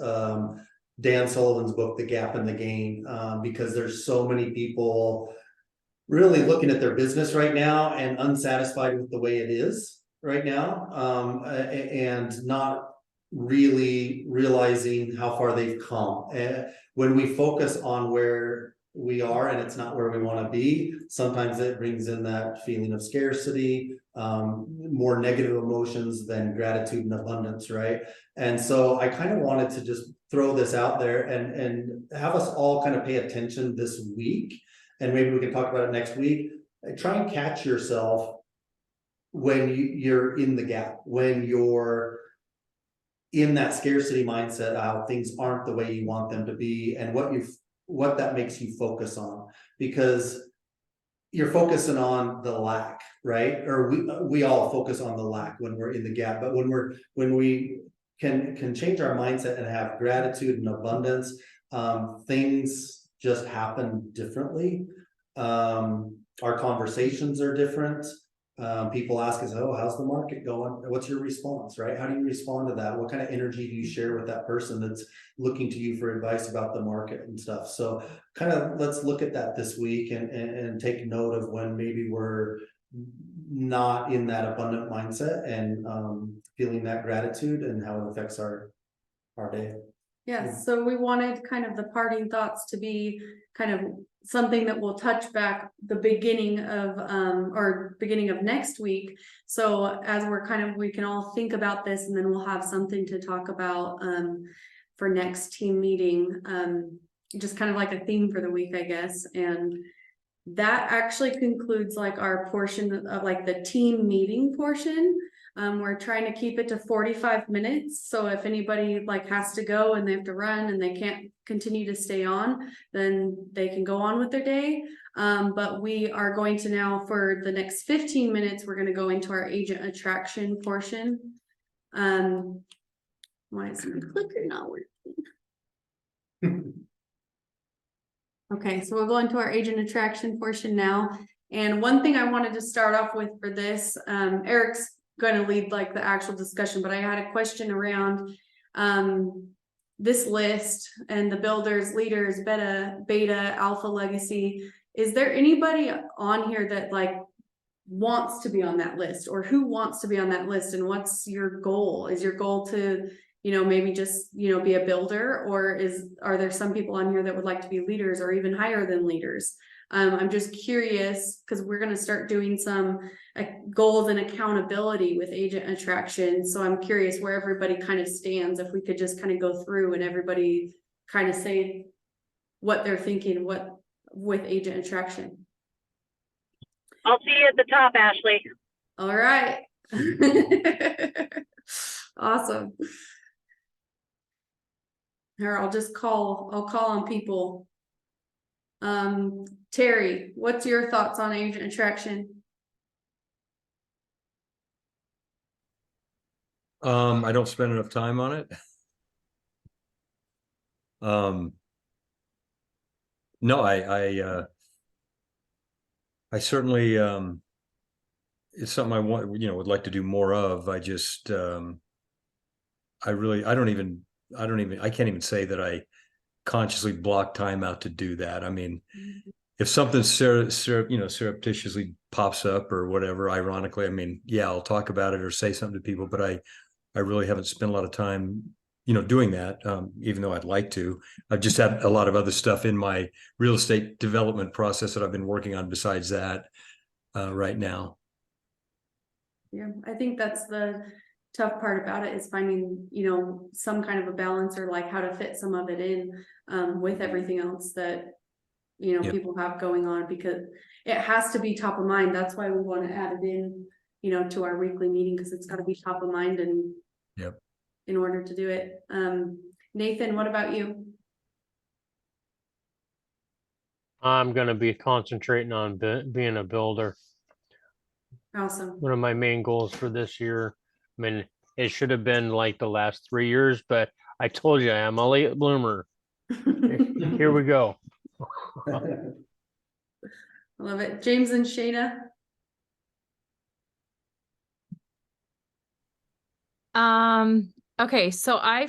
Dan Sullivan's book, The Gap and the Gain, because there's so many people really looking at their business right now and unsatisfied with the way it is right now, and not really realizing how far they've come. When we focus on where we are and it's not where we want to be, sometimes it brings in that feeling of scarcity, more negative emotions than gratitude and abundance, right? And so I kind of wanted to just throw this out there and have us all kind of pay attention this week, and maybe we can talk about it next week. Try and catch yourself when you're in the gap, when you're in that scarcity mindset, how things aren't the way you want them to be, and what that makes you focus on, because you're focusing on the lack, right? Or we all focus on the lack when we're in the gap, but when we can change our mindset and have gratitude and abundance, things just happen differently. Our conversations are different. People ask us, oh, how's the market going? What's your response, right? How do you respond to that? What kind of energy do you share with that person that's looking to you for advice about the market and stuff? So kind of let's look at that this week and take note of when maybe we're not in that abundant mindset and feeling that gratitude and how it affects our day. Yes, so we wanted kind of the parting thoughts to be kind of something that will touch back the beginning of next week. So as we can all think about this, and then we'll have something to talk about for next team meeting. Just kind of like a theme for the week, I guess. And that actually concludes like our portion of like the team meeting portion. We're trying to keep it to 45 minutes. So if anybody like has to go and they have to run and they can't continue to stay on, then they can go on with their day. But we are going to now, for the next 15 minutes, we're going to go into our agent attraction portion. Why is my clicker not working? Okay, so we'll go into our agent attraction portion now. And one thing I wanted to start off with for this, Eric's going to lead like the actual discussion, but I had a question around this list and the builders, leaders, beta, alpha, legacy. Is there anybody on here that like wants to be on that list, or who wants to be on that list? And what's your goal? Is your goal to, maybe just, be a builder, or are there some people on here that would like to be leaders or even higher than leaders? I'm just curious because we're going to start doing some goals and accountability with agent attraction. So I'm curious where everybody kind of stands. If we could just kind of go through and everybody kind of say what they're thinking, with agent attraction. I'll see you at the top, Ashley. All right. Awesome. Here, I'll call on people. Terry, what's your thoughts on agent attraction? I don't spend enough time on it. No, I certainly, it's something I want, would like to do more of. I just, I can't even say that I consciously block time out to do that. I mean, if something surreptitiously pops up or whatever, ironically, I mean, yeah, I'll talk about it or say something to people, but I really haven't spent a lot of time, doing that, even though I'd like to. I've just had a lot of other stuff in my real estate development process that I've been working on besides that right now. Yeah, I think that's the tough part about it, is finding, some kind of a balance, or like how to fit some of it in with everything else that, Yep. people have going on, because it has to be top of mind. That's why we want to add it in, to our weekly meeting, because it's got to be top of mind and Yep. in order to do it. Nathan, what about you? I'm going to be concentrating on being a builder. Awesome. One of my main goals for this year. I mean, it should have been like the last 3 years, but I told you I'm a late bloomer. Here we go. I love it. James and Shayna. Okay, so I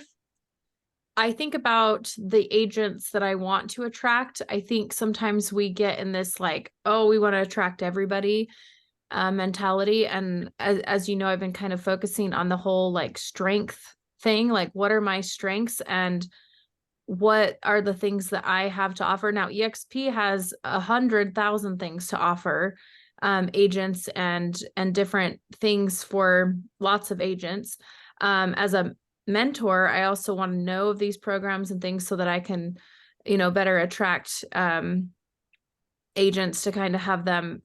think about the agents that I want to attract. I think sometimes we get in this like, oh, we want to attract everybody mentality. And as you know, I've been kind of focusing on the whole like strength thing, like what are my strengths and what are the things that I have to offer. Now, EXP has 100,000 things to offer agents and different things for lots of agents. As a mentor, I also want to know of these programs and things so that I can, better attract agents to kind of have them,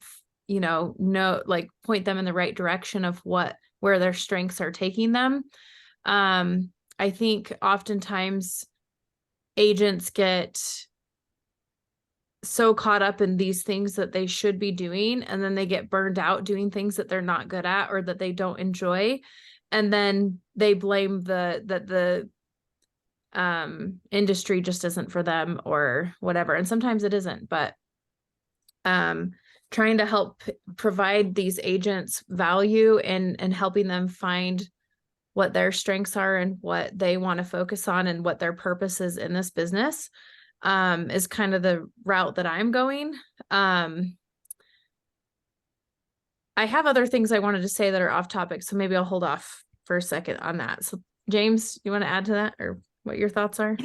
like point them in the right direction of where their strengths are taking them. I think oftentimes agents get so caught up in these things that they should be doing, and then they get burned out doing things that they're not good at or that they don't enjoy. And then they blame the industry just isn't for them or whatever. And sometimes it isn't, but trying to help provide these agents value and helping them find what their strengths are and what they want to focus on and what their purpose is in this business, is kind of the route that I'm going. I have other things I wanted to say that are off topic, so maybe I'll hold off for a second on that. So James, you want to add to that, or what your thoughts are?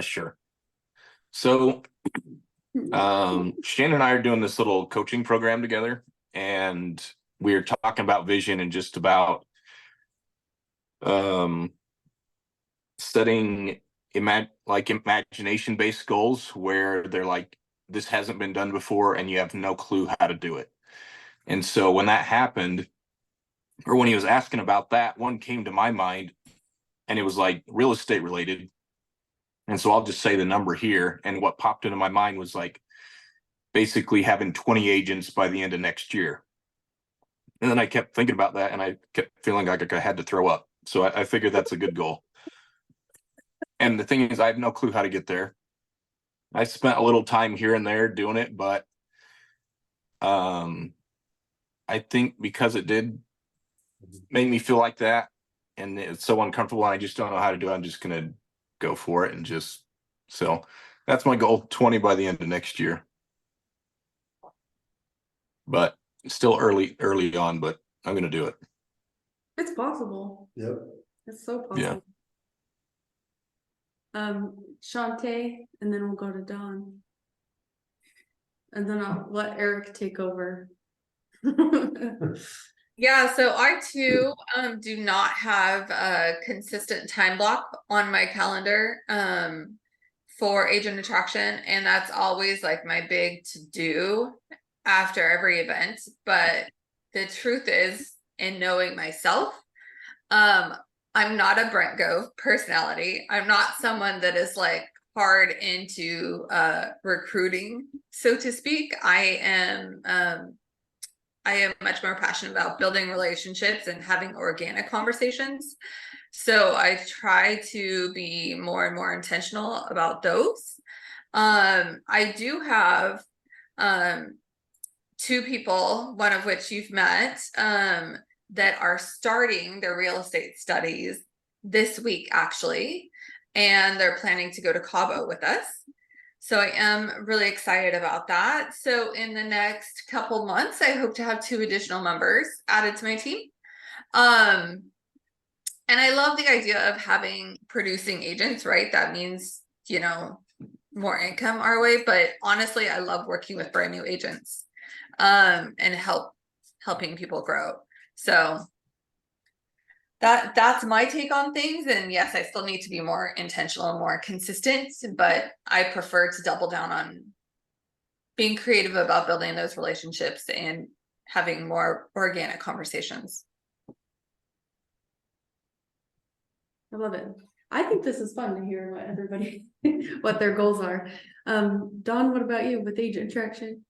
Sure. So, Shannon and I are doing this little coaching program together, and we're talking about vision and just about, setting imagination-based goals where they're like, this hasn't been done before and you have no clue how to do it. And so when that happened, or when he was asking about that, one came to my mind, and it was like real estate related. And so I'll just say the number here. And what popped into my mind was like basically having 20 agents by the end of next year. And then I kept thinking about that, and I kept feeling like I had to throw up. So I figured that's a good goal. And the thing is, I have no clue how to get there. I spent a little time here and there doing it, but I think because it did make me feel like that, and it's so uncomfortable, and I just don't know how to do it, I'm just gonna go for it. And just, so that's my goal, 20 by the end of next year. But it's still early on, but I'm gonna do it. It's possible. Yep. It's so Yeah. possible. Shantae, and then we'll go to Dawn. And then I'll let Eric take over. Yeah, so I too do not have a consistent time block on my calendar for agent attraction, and that's always like my big to do after every event. But the truth is, in knowing myself, I'm not a Brent Gove personality. I'm not someone that is like hard into recruiting, so to speak. I am much more passionate about building relationships and having organic conversations. So I try to be more and more intentional about those. I do have 2 people, one of which you've met, that are starting their real estate studies this week, actually, and they're planning to go to Cabo with us. So I am really excited about that. So in the next couple months, I hope to have 2 additional members added to my team. And I love the idea of having producing agents, right? That means, you know, more income our way. But honestly, I love working with brand new agents and helping people grow. So that's my take on things. And yes, I still need to be more intentional and more consistent, but I prefer to double down on being creative about building those relationships and having more organic conversations. I love it. I think this is fun to hear what everybody, what their goals are. Dawn, what about you with agent attraction?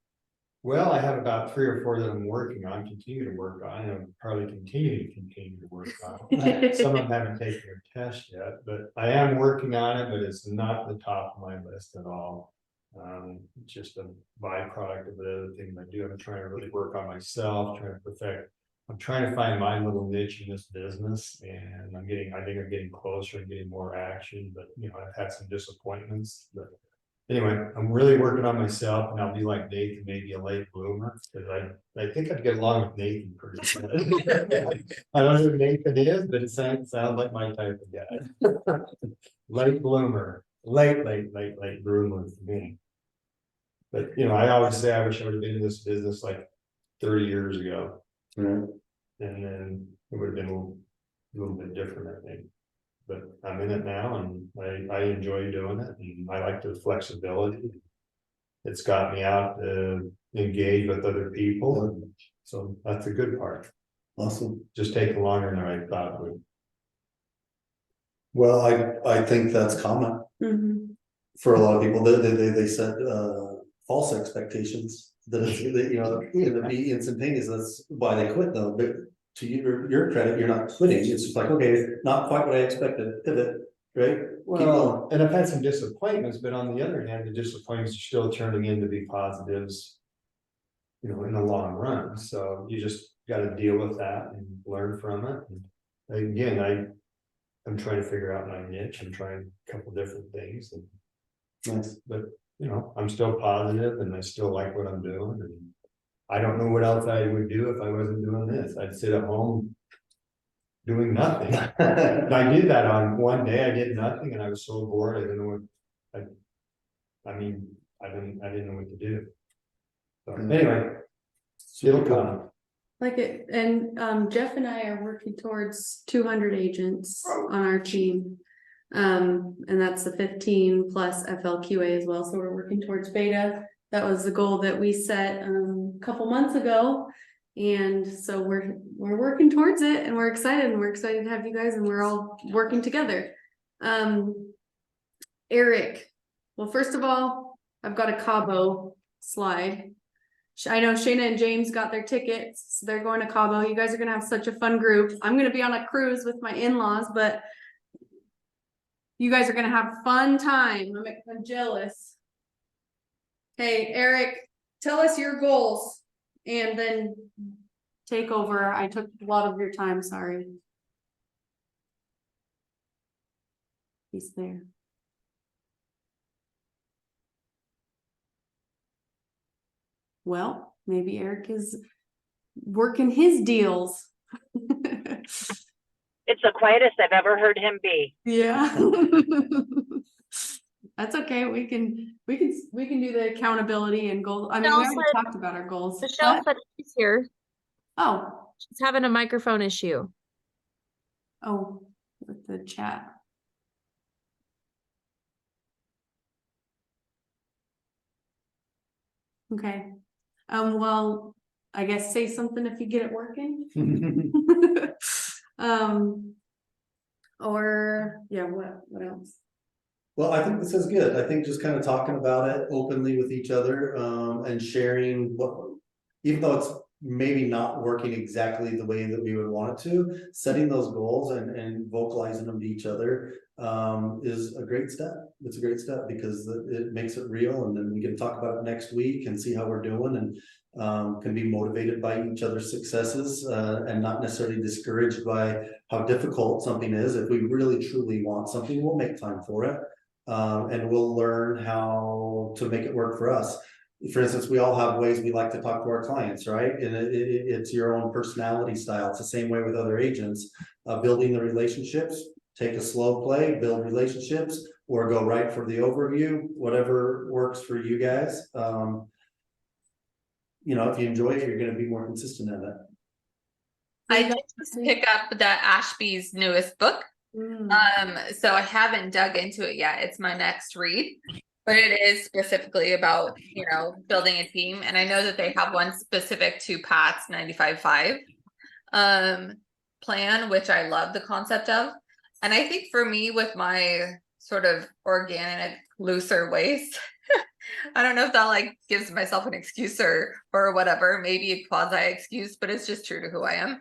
Well, I have about 3 or 4 that I'm working on, continue to work on, and I'll probably continue to work on. Some of them haven't taken their test yet, but I am working on it, but it's not the top of my list at all. It's just a byproduct of the other things I do. I'm trying to really work on myself, trying to perfect. I'm trying to find my little niche in this business, and I think I'm getting closer and getting more action, but you know, I've had some disappointments, but anyway, I'm really working on myself, and I'll be like Nathan, maybe a late bloomer, because I think I'd get along with Nathan pretty good. I don't know who Nathan is, but it sounds like my type of guy. Late bloomer, late bloomer for me. But you know, I always say I wish I would have been in this business like 30 years ago. And then it would have been a little bit different, I think. But I'm in it now, and I enjoy doing it, and I like the flexibility. It's got me out to engage with other people, and so that's a good part. Awesome. Just taking longer than I thought it would. Well, I think that's common for a lot of people. They set false expectations that it's, you know, it'll be instantaneous. That's why they quit though. But to your credit, you're not quitting. It's just like, okay, not quite what I expected. Pivot. Great. Well, and I've had some disappointments, but on the other hand, the disappointments are still turning into be positives. You know, in the long run, so you just gotta deal with that and learn from it. And again, I'm trying to figure out my niche. I'm trying a couple different things and. Nice. But, you know, I'm still positive and I still like what I'm doing and. I don't know what else I would do if I wasn't doing this. I'd sit at home. Doing nothing. I did that on one day. I did nothing and I was so bored. I didn't know what. I mean, I didn't know what to do. So anyway. It'll come. Like it, and Jeff and I are working towards 200 agents on our team. And that's the 15 plus FLQA as well, so we're working towards beta. That was the goal that we set a couple months ago. And so we're working towards it and we're excited to have you guys and we're all working together. Eric, well, first of all, I've got a Cabo slide. I know Shayna and James got their tickets. So they're going to Cabo. You guys are gonna have such a fun group. I'm gonna be on a cruise with my in-laws, but you guys are gonna have fun time. I'm jealous. Hey, Eric, tell us your goals and then take over. I took a lot of your time, sorry. He's there. Well, maybe Eric is working his deals. It's the quietest I've ever heard him be. Yeah. That's okay. We can do the accountability and goals. I mean, we Michelle already said- talked about our goals. Michelle What? said she's here. Oh, She's having a microphone issue. oh, with the chat. Okay. Well, I guess say something if you get it working. Or yeah, what else? Well, I think this is good. I think just kind of talking about it openly with each other, and sharing what, even though it's maybe not working exactly the way that we would want it to, setting those goals and vocalizing them to each other, is a great step. It's a great step because it makes it real and then we can talk about it next week and see how we're doing and can be motivated by each other's successes, and not necessarily discouraged by how difficult something is. If we really truly want something, we'll make time for it. And we'll learn how to make it work for us. For instance, we all have ways we like to talk to our clients, right? And it's your own personality style. It's the same way with other agents, building the relationships, take a slow play, build relationships, or go right for the overview, whatever works for you guys. You know, if you enjoy it, you're going to be more consistent at it. I did just pick up the Ashby's newest book. So I haven't dug into it yet. It's my next read, but it is specifically about, you know, building a team. And I know that they have one specific to Pat's 95.5 plan, which I love the concept of. And I think for me, with my sort of organic, looser ways, I don't know if that like gives myself an excuse or whatever, maybe a quasi excuse, but it's just true to who I am.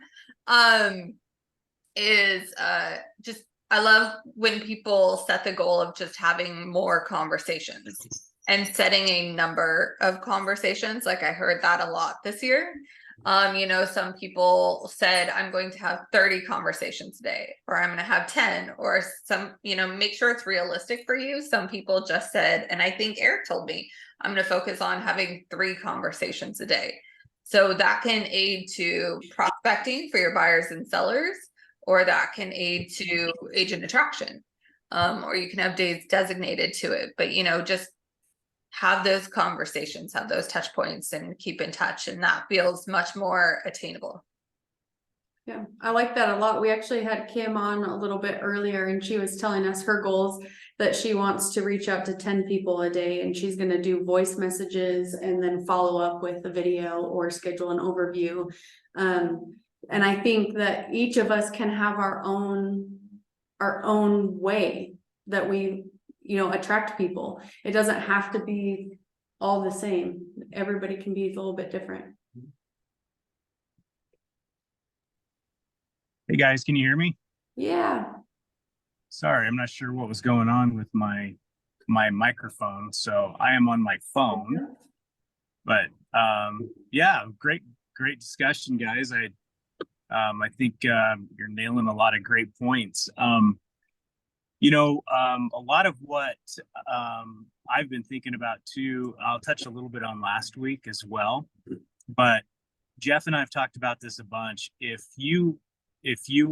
Just I love when people set the goal of just having more conversations and setting a number of conversations. Like I heard that a lot this year. You know, some people said I'm going to have 30 conversations a day, or I'm going to have 10, or some, you know, make sure it's realistic for you. Some people just said, and I think Eric told me, I'm going to focus on having 3 conversations a day. So that can aid to prospecting for your buyers and sellers, or that can aid to agent attraction. Or you can have days designated to it, but you know, just have those conversations, have those touch points and keep in touch. And that feels much more attainable. Yeah, I like that a lot. We actually had Kim on a little bit earlier and she was telling us her goals that she wants to reach out to 10 people a day and she's going to do voice messages and then follow up with a video or schedule an overview. And I think that each of us can have our own way that we, you know, attract people. It doesn't have to be all the same. Everybody can be a little bit different. Hey guys, can you hear me? Yeah. Sorry, I'm not sure what was going on with my microphone, so I am on my phone. But yeah, great discussion, guys. I think you're nailing a lot of great points. A lot of what I've been thinking about too, I'll touch a little bit on last week as well. But Jeff and I have talked about this a bunch. If you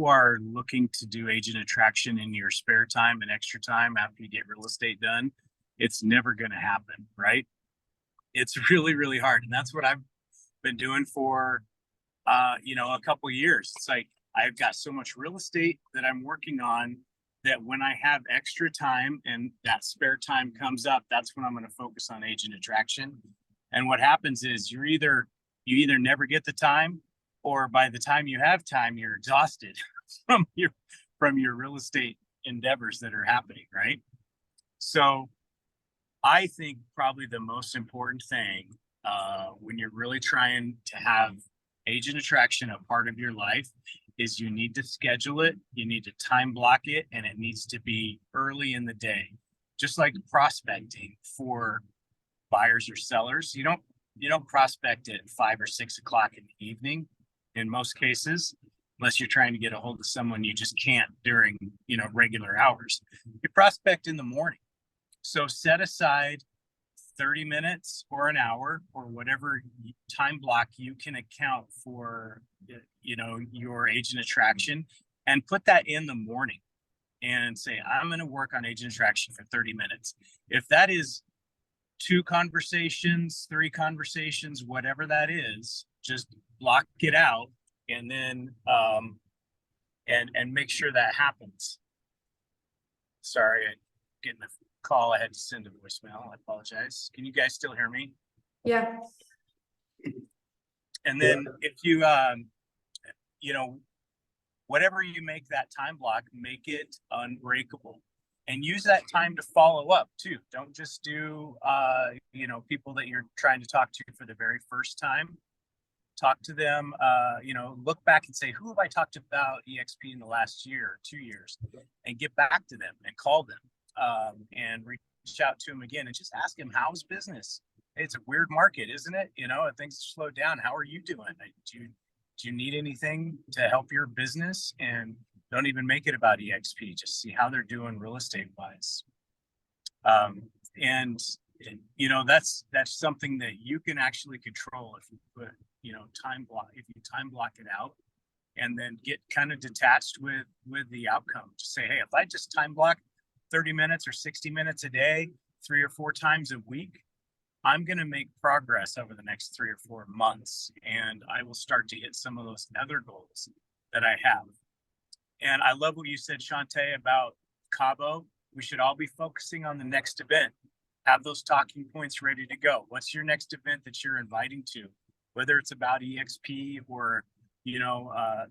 are looking to do agent attraction in your spare time and extra time after you get real estate done, it's never going to happen, right? It's really, really hard. And that's what I've been doing for, a couple of years. It's like, I've got so much real estate that I'm working on that when I have extra time and that spare time comes up, that's when I'm going to focus on agent attraction. And what happens is you either never get the time, or by the time you have time, you're exhausted from your real estate endeavors that are happening, right? So I think probably the most important thing when you're really trying to have agent attraction a part of your life is you need to schedule it, you need to time block it, and it needs to be early in the day. Just like prospecting for buyers or sellers, you don't prospect at 5 or 6 o'clock in the evening in most cases, unless you're trying to get a hold of someone you just can't during regular hours. You prospect in the morning. So set aside 30 minutes or an hour or whatever time block you can account for your agent attraction, and put that in the morning and say, I'm going to work on agent attraction for 30 minutes. If that is 2 conversations, 3 conversations, whatever that is, just block it out, and then and make sure that happens. Sorry, I'm getting a call. I had to send a voicemail. I apologize. Can you guys still hear me? Yeah. And then if you whatever you make that time block, make it unbreakable, and use that time to follow up too. Don't just do people that you're trying to talk to for the very first time. Talk to them, look back and say, who have I talked about EXP in the last year or 2 years, and get back to them and call them and reach out to them again and just ask them, how's business? It's a weird market, isn't it? Things slow down. How are you doing? Do you need anything to help your business? And don't even make it about EXP. Just see how they're doing real estate wise. That's something that you can actually control if you put, if you time block it out, and then get kind of detached with the outcome. Just say, hey, if I just time block 30 minutes or 60 minutes a day, 3 or 4 times a week, I'm going to make progress over the next 3 or 4 months, and I will start to hit some of those other goals that I have. And I love what you said, Shantae, about Cabo. We should all be focusing on the next event. Have those talking points ready to go. What's your next event that you're inviting to? Whether it's about EXP or,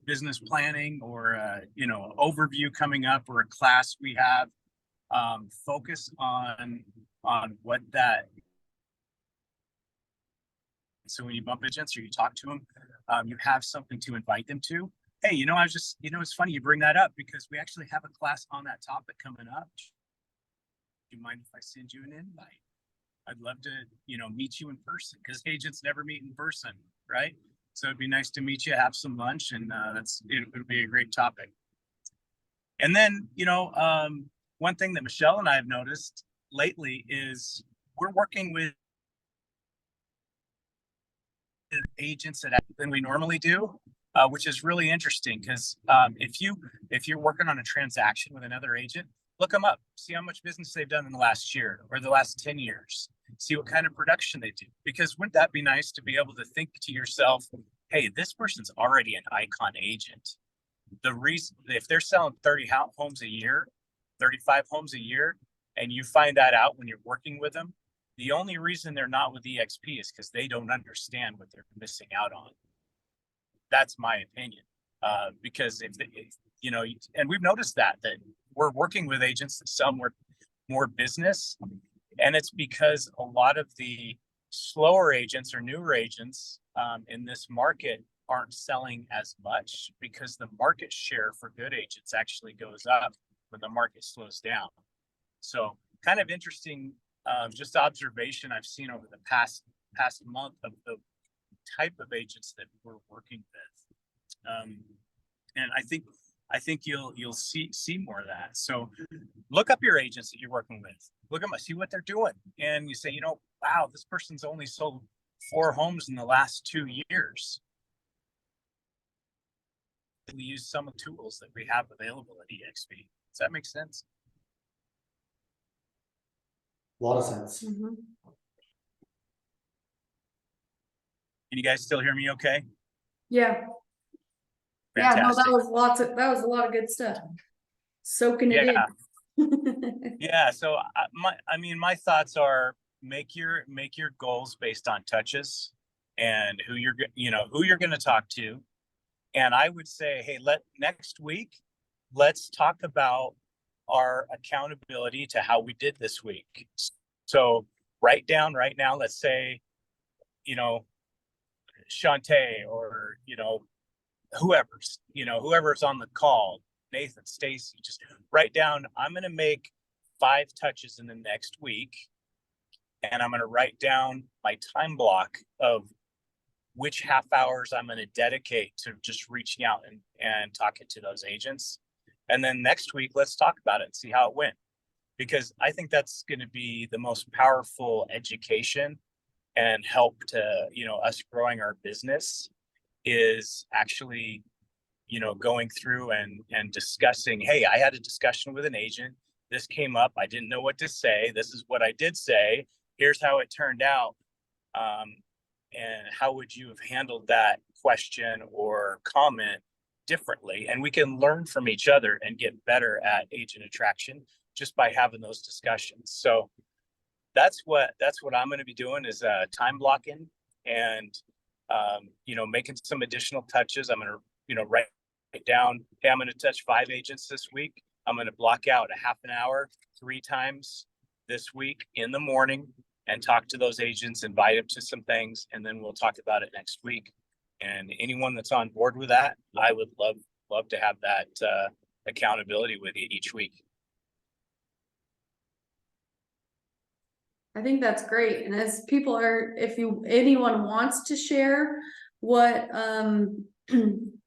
business planning or, overview coming up, or a class we have, focus on what that. So when you bump agents or you talk to them, you have something to invite them to. Hey, it's funny you bring that up, because we actually have a class on that topic coming up. Do you mind if I send you an invite? I'd love to, meet you in person, because agents never meet in person, right? So it'd be nice to meet you, have some lunch, and it'll be a great topic. And then, one thing that Michelle and I have noticed lately is we're working with agents than we normally do, which is really interesting, because if you're working on a transaction with another agent, look them up, see how much business they've done in the last year or the last 10 years, see what kind of production they do. Because wouldn't that be nice to be able to think to yourself, hey, this person's already an icon agent. The reason, if they're selling 30 homes a year, 35 homes a year, and you find that out when you're working with them, the only reason they're not with EXP is because they don't understand what they're missing out on. That's my opinion. Because and we've noticed that we're working with agents that sell more business, and it's because a lot of the slower agents or newer agents in this market aren't selling as much, because the market share for good agents actually goes up when the market slows down. So kind of interesting, just observation I've seen over the past month of the type of agents that we're working with. And I think you'll see more of that. So look up your agents that you're working with. Look at them, see what they're doing. And you say, you know, wow, this person's only sold 4 homes in the last 2 years. We use some of the tools that we have available at EXP. Does that make sense? A lot of sense. Mhm. Can you guys still hear me okay? Yeah. Yeah, no, Fantastic. that was a lot of good stuff. Soaking it Yeah. in. Yeah, so my thoughts are make your goals based on touches and who you're going to talk to. And I would say, hey, next week, let's talk about our accountability to how we did this week. So write down right now, let's say, you know, Shantae or, you know, whoever's on the call, Nathan, Stacy, just write down, I'm going to make 5 touches in the next week. And I'm going to write down my time block of which half hours I'm going to dedicate to just reaching out and talking to those agents. And then next week, let's talk about it and see how it went. Because I think that's going to be the most powerful education and help to, you know, us growing our business is actually, you know, going through and discussing, hey, I had a discussion with an agent. This came up. I didn't know what to say. This is what I did say. Here's how it turned out. And how would you have handled that question or comment differently? And we can learn from each other and get better at agent attraction just by having those discussions. So that's what I'm going to be doing is time blocking and you know, making some additional touches. I'm going to, you know, write down, hey, I'm going to touch 5 agents this week. I'm going to block out a half an hour 3 times this week in the morning and talk to those agents, invite them to some things, and then we'll talk about it next week. And anyone that's on board with that, I would love to have that accountability with you each week. I think that's great. And as people are, if anyone wants to share what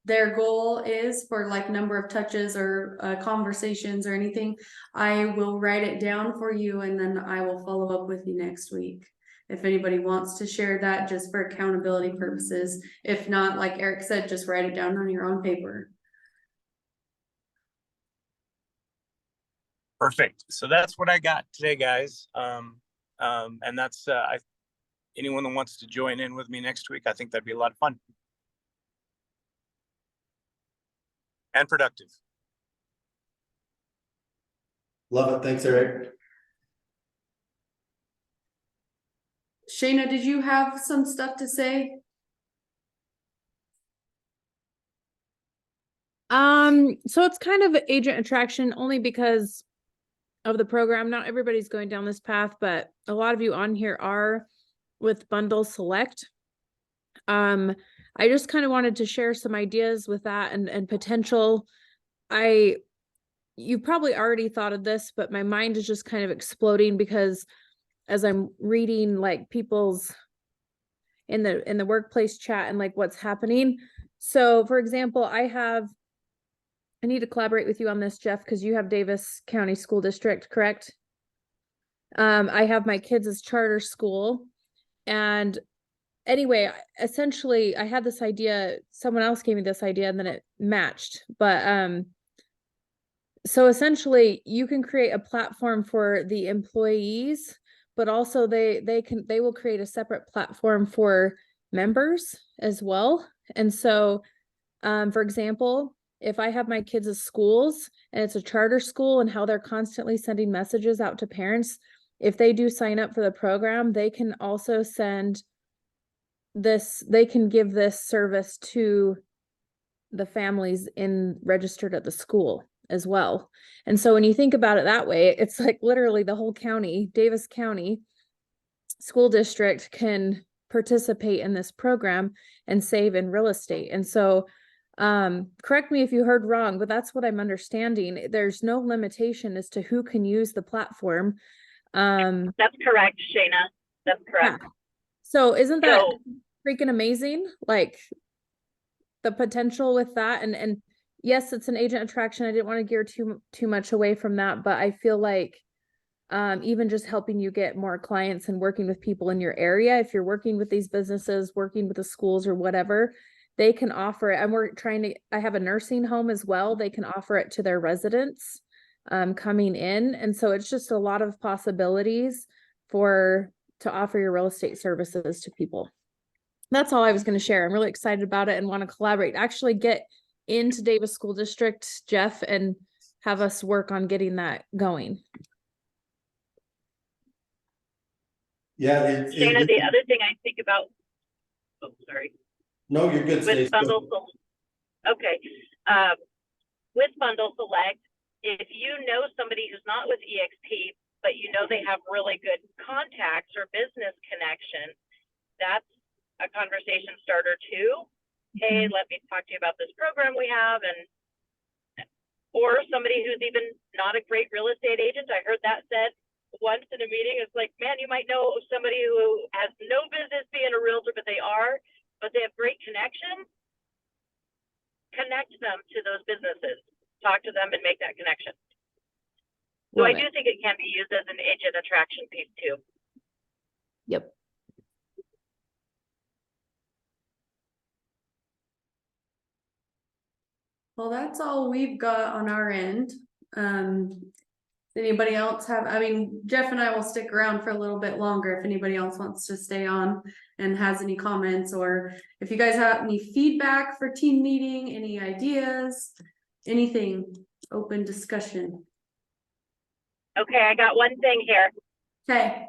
their goal is for like number of touches or conversations or anything, I will write it down for you and then I will follow up with you next week. If anybody wants to share that just for accountability purposes. If not, like Eric said, just write it down on your own paper. Perfect. So that's what I got today, guys. And that's anyone that wants to join in with me next week, I think that'd be a lot of fun. And productive. Love it. Thanks, Eric. Shayna, did you have some stuff to say? So it's kind of agent attraction only because of the program. Not everybody's going down this path, but a lot of you on here are with Bundle Select. I just kind of wanted to share some ideas with that and potential. You probably already thought of this, but my mind is just kind of exploding because as I'm reading like people's in the workplace chat and like what's happening. So for example, I need to collaborate with you on this, Jeff, because you have Davis County School District, correct? I have my kids' charter school. And anyway, essentially I had this idea, someone else gave me this idea and then it matched. But so essentially you can create a platform for the employees, but also they will create a separate platform for members as well. And so for example, if I have my kids' schools and it's a charter school and how they're constantly sending messages out to parents, if they do sign up for the program, they can also send this, they can give this service to the families registered at the school as well. And so when you think about it that way, it's like literally the whole county, Davis County School District can participate in this program and save in real estate. And so Correct me if you heard wrong, but that's what I'm understanding. There's no limitation as to who can use the platform. That's correct, Shayna. That's correct. So isn't that So- freaking amazing? Like the potential with that, and yes, it's an agent attraction. I didn't want to gear too much away from that, but I feel like even just helping you get more clients and working with people in your area, if you're working with these businesses, working with the schools or whatever, they can offer it. And I have a nursing home as well. They can offer it to their residents coming in. And so it's just a lot of possibilities to offer your real estate services to people. That's all I was going to share. I'm really excited about it and want to collaborate, actually get into Davis School District, Jeff, and have us work on getting that going. Yeah. Shayna, the other thing I think about, oh, sorry. No, you're good. Stace. With Bundle okay. With Bundle Select, if you know somebody who's not with EXP, but you know they have really good contacts or business connection, that's a conversation starter too. Hey, let me talk to you about this program we have, or somebody who's even not a great real estate agent. I heard that said once in a meeting. It's like, man, you might know somebody who has no business being a realtor, but they have great connection. Connect them to those businesses, talk to them and make that connection. So I do think it can be used as an agent attraction piece too. Yep. Well, that's all we've got on our end. Anybody else Jeff and I will stick around for a little bit longer if anybody else wants to stay on and has any comments, or if you guys have any feedback for team meeting, any ideas, anything, open discussion. Okay, I got one thing here. Okay.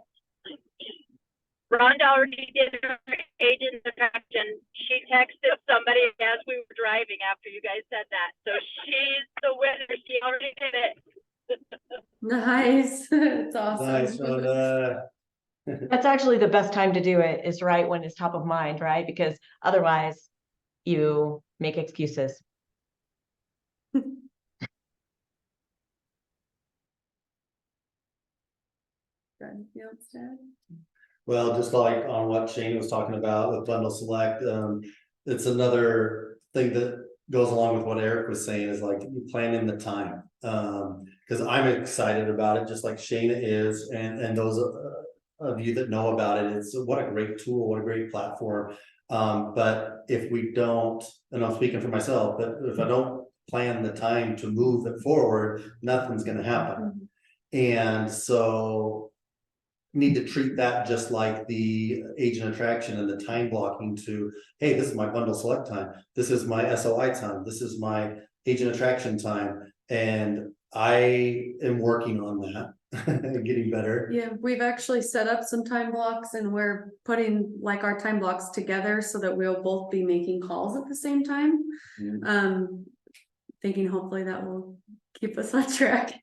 Rhonda already did her agent attraction. She texted somebody as we were driving after you guys said that. So she's the winner. She already did it. Nice. It's awesome. Nice. That's actually the best time to do it, is right when it's top of mind, right? Because otherwise you make excuses. Anything else, Dad? Well, just like on what Shane was talking about with Bundle Select, it's another thing that goes along with what Eric was saying, is like you plan in the time. Because I'm excited about it, just like Shayna is, and those of you that know about it, it's what a great tool, what a great platform. But if we don't, and I'm speaking for myself, but if I don't plan the time to move it forward, nothing's gonna happen. And so need to treat that just like the agent attraction and the time blocking to, hey, this is my Bundle Select time. This is my SOI time. This is my agent attraction time. And I am working on that and getting better. Yeah, we've actually set up some time blocks and we're putting like our time blocks together so that we'll both be making calls at the same time. Thinking hopefully that will keep us on track.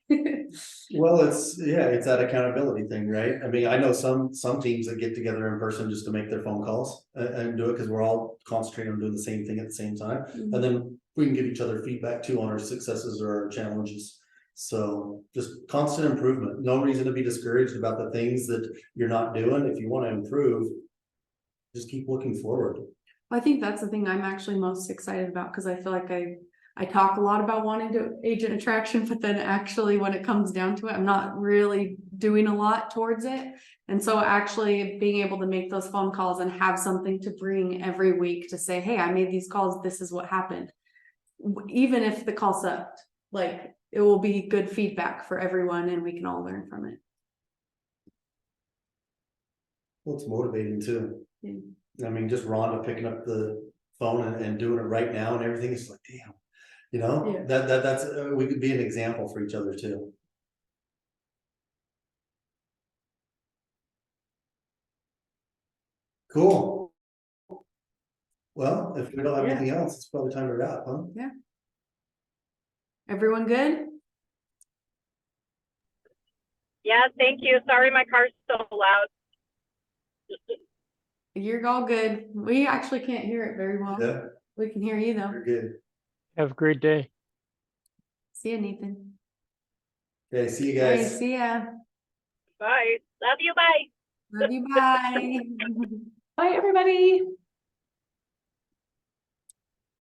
Well, it's that accountability thing, right? I mean, I know some teams that get together in person just to make their phone calls and do it because we're all concentrating on doing the same thing at the same time. Mhm. And then we can give each other feedback too on our successes or our challenges. So just constant improvement. No reason to be discouraged about the things that you're not doing. If you want to improve, just keep looking forward. I think that's the thing I'm actually most excited about, because I feel like I talk a lot about wanting to agent attraction, but then actually when it comes down to it, I'm not really doing a lot towards it. And so actually being able to make those phone calls and have something to bring every week to say, hey, I made these calls, this is what happened. Even if the call sucked, like it will be good feedback for everyone and we can all learn from it. Well, it's motivating too. Yeah. I mean, just Rhonda picking up the phone and doing it right now and everything. It's like, damn, you know, Yeah. that's we could be an example for each other too. Cool. Well, if we don't have Yeah. anything else, it's probably time to wrap, huh? Yeah. Everyone good? Yeah, thank you. Sorry, my car's so loud. You're all good. We actually can't hear it very well. Yeah, We can hear you though. you're good. Have a great day. See you, Nathan. Okay, see you All right, guys. see ya. Bye. Love you, bye. Love you, bye. Bye, everybody.